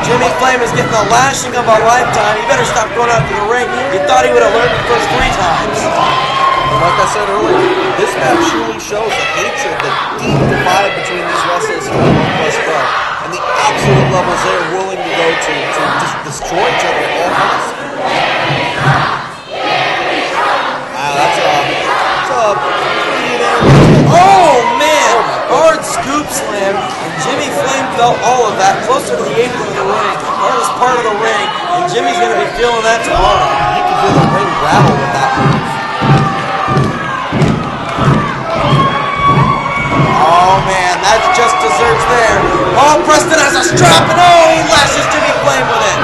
Jimmy Flame is getting the lashing of a lifetime. He better stop going out to the ring. You thought he would have learned the first 3 times.
And like I said earlier, this match truly shows the hatred, the deep divide between these wrestlers here in Northwest Pro, and the absolute levels they're willing to go to just destroy each other at all costs. Wow, that's a
Oh man, hard scoop slam, and Jimmy Flame felt all of that closer to the apron of the ring, hardest part of the ring, and Jimmy's going to be feeling that tomorrow.
You can feel the ring rattle with that move.
Oh man, that's just desserts there. Paul Preston has a strap, and oh, he lashes Jimmy Flame with it.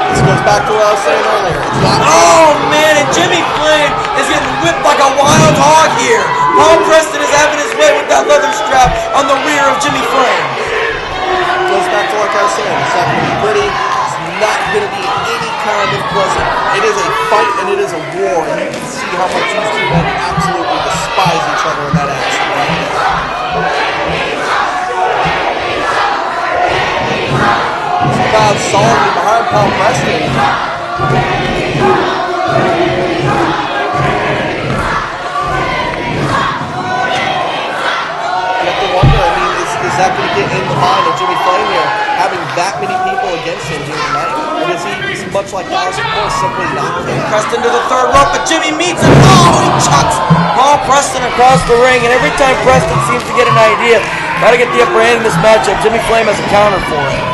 This goes back to what I was saying earlier. It's not
Oh man, and Jimmy Flame is getting whipped like a wild hog here. Paul Preston is having his way with that leather strap on the rear of Jimmy Flame.
It goes back to like I was saying. It's not going to be pretty. It's not going to be any kind of pleasant. It is a fight and it is a war. And you can see how much these two men absolutely despise each other in that action right now. Crowd solidly behind Paul Preston. You have to wonder, I mean, is that going to get in the mind of Jimmy Flame here, having that many people against him here tonight? Or does he, much like Dallas before, simply not care?
Preston to the third rope, but Jimmy meets him. Oh, he chucks Paul Preston across the ring, and every time Preston seems to get an idea, try to get the upper hand in this matchup, Jimmy Flame has a counter for him.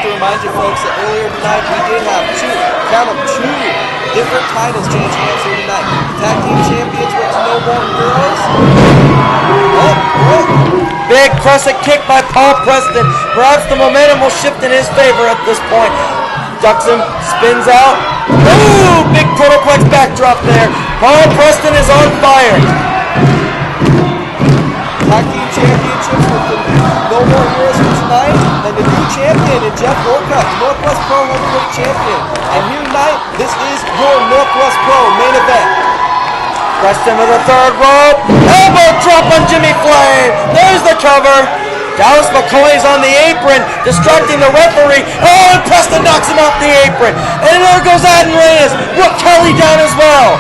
Remind you folks that earlier tonight we did have two different titles change hands here tonight. Tag team champions went to No More Heroes.
Big crescent kick by Paul Preston. Perhaps the momentum will shift in his favor at this point. Ducks him, spins out. Ooh, big protoplex backdrop there. Paul Preston is on fire.
Tag team championships with the No More Heroes for tonight, and the new champion in Jeff Wolcott, Northwest Pro Heavyweight Champion. And here tonight, this is your Northwest Pro main event.
Preston to the third rope. Elbow drop on Jimmy Flame. There's the cover. Dallas McCoy's on the apron, distracting the referee. Oh, and Preston knocks him off the apron. And there goes Adam Reyes. Brooke Kelly down as well.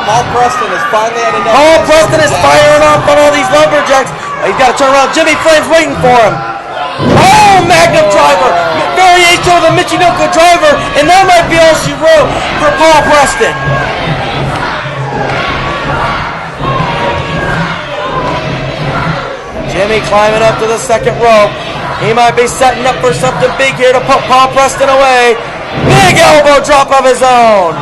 Paul Preston is finally at enough.
Paul Preston is firing off on all these Lumberjacks. He's got to turn around. Jimmy Flame's waiting for him. Oh, Magnum driver. Variation of the Michinoku driver. And that might be all she wrote for Paul Preston. Jimmy climbing up to the second rope. He might be setting up for something big here to put Paul Preston away. Big elbow drop of his own.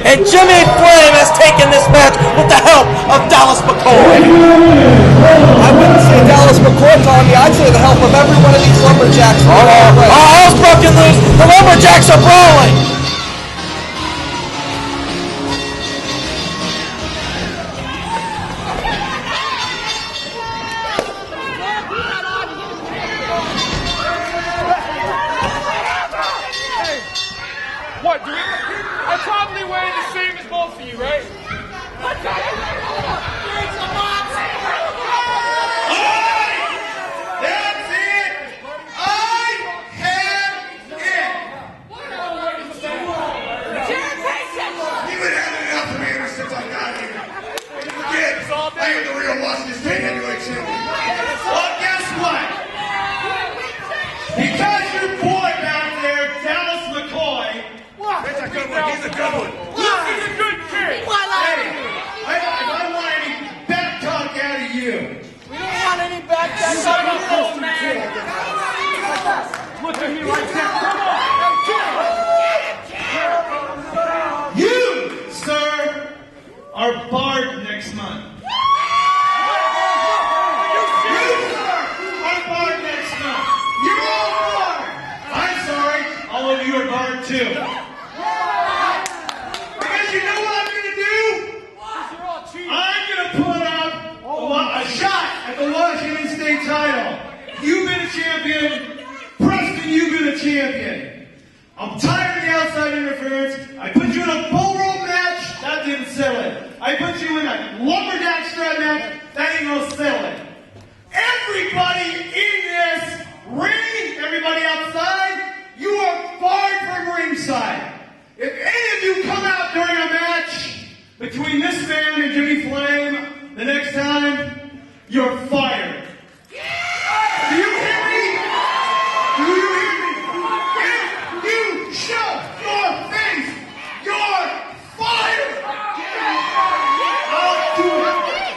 And Jimmy Flame has taken this match with the help of Dallas McCoy.
I wouldn't say Dallas McCoy, Tommy. I'd say the help of every one of these Lumberjacks.
Hell's broken loose. The Lumberjacks are brawling.
are barred next month. You're all barred! I'm sorry, all of you are barred too. Because you know what I'm going to do? I'm going to put up a shot at the Washington State title. You've been a champion. Preston, you've been a champion. I'm tired of the outside interference. I put you in a bull rope match. That didn't sell it. I put you in a Lumberjack Strap match. That ain't going to sell it. Everybody in this ring, everybody outside, you are barred from ringside. If any of you come out during a match between this man and Jimmy Flame the next time, you're fired. Do you hear me? Do you hear me? If you show your face, you're fired.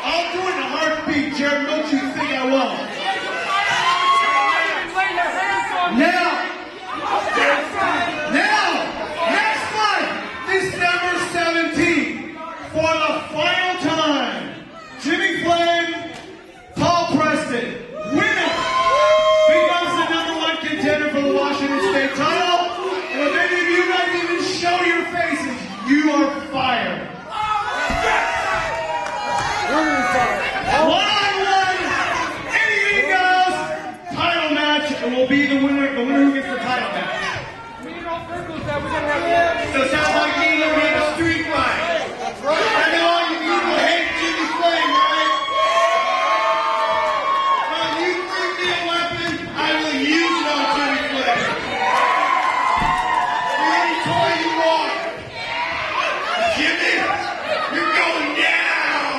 I'll do it in a heartbeat, Jared. Don't you think I won't? Now, next month, December 17th, for the final time, Jimmy Flame, Paul Preston, winner, becomes the #1 contender for the Washington State title. And if any of you guys even show your faces, you are fired. One-on-one, anything goes, title match, and will be the winner who gets the title match. So it sounds like you need to make a street fight. That's right. I know all you people hate Jimmy Flame, right? Well, you bring me a weapon, I will use it on Jimmy Flame. You're any toy you want. Jimmy, you're going down.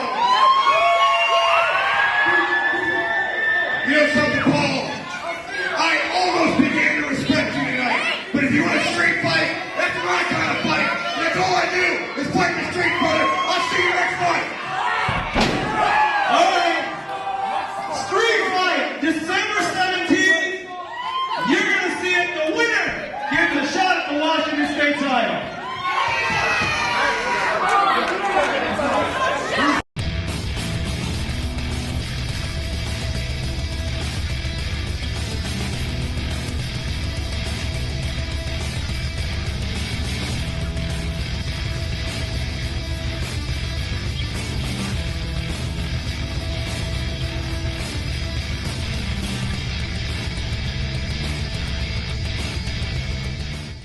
You know something, Paul? I almost began to respect you tonight. But if you want a street fight, that's my kind of fight. That's all I do is fight the street, brother. I'll see you next fight. All right. Street fight, December 17th. You're going to see it. The winner gets a shot at the Washington State title.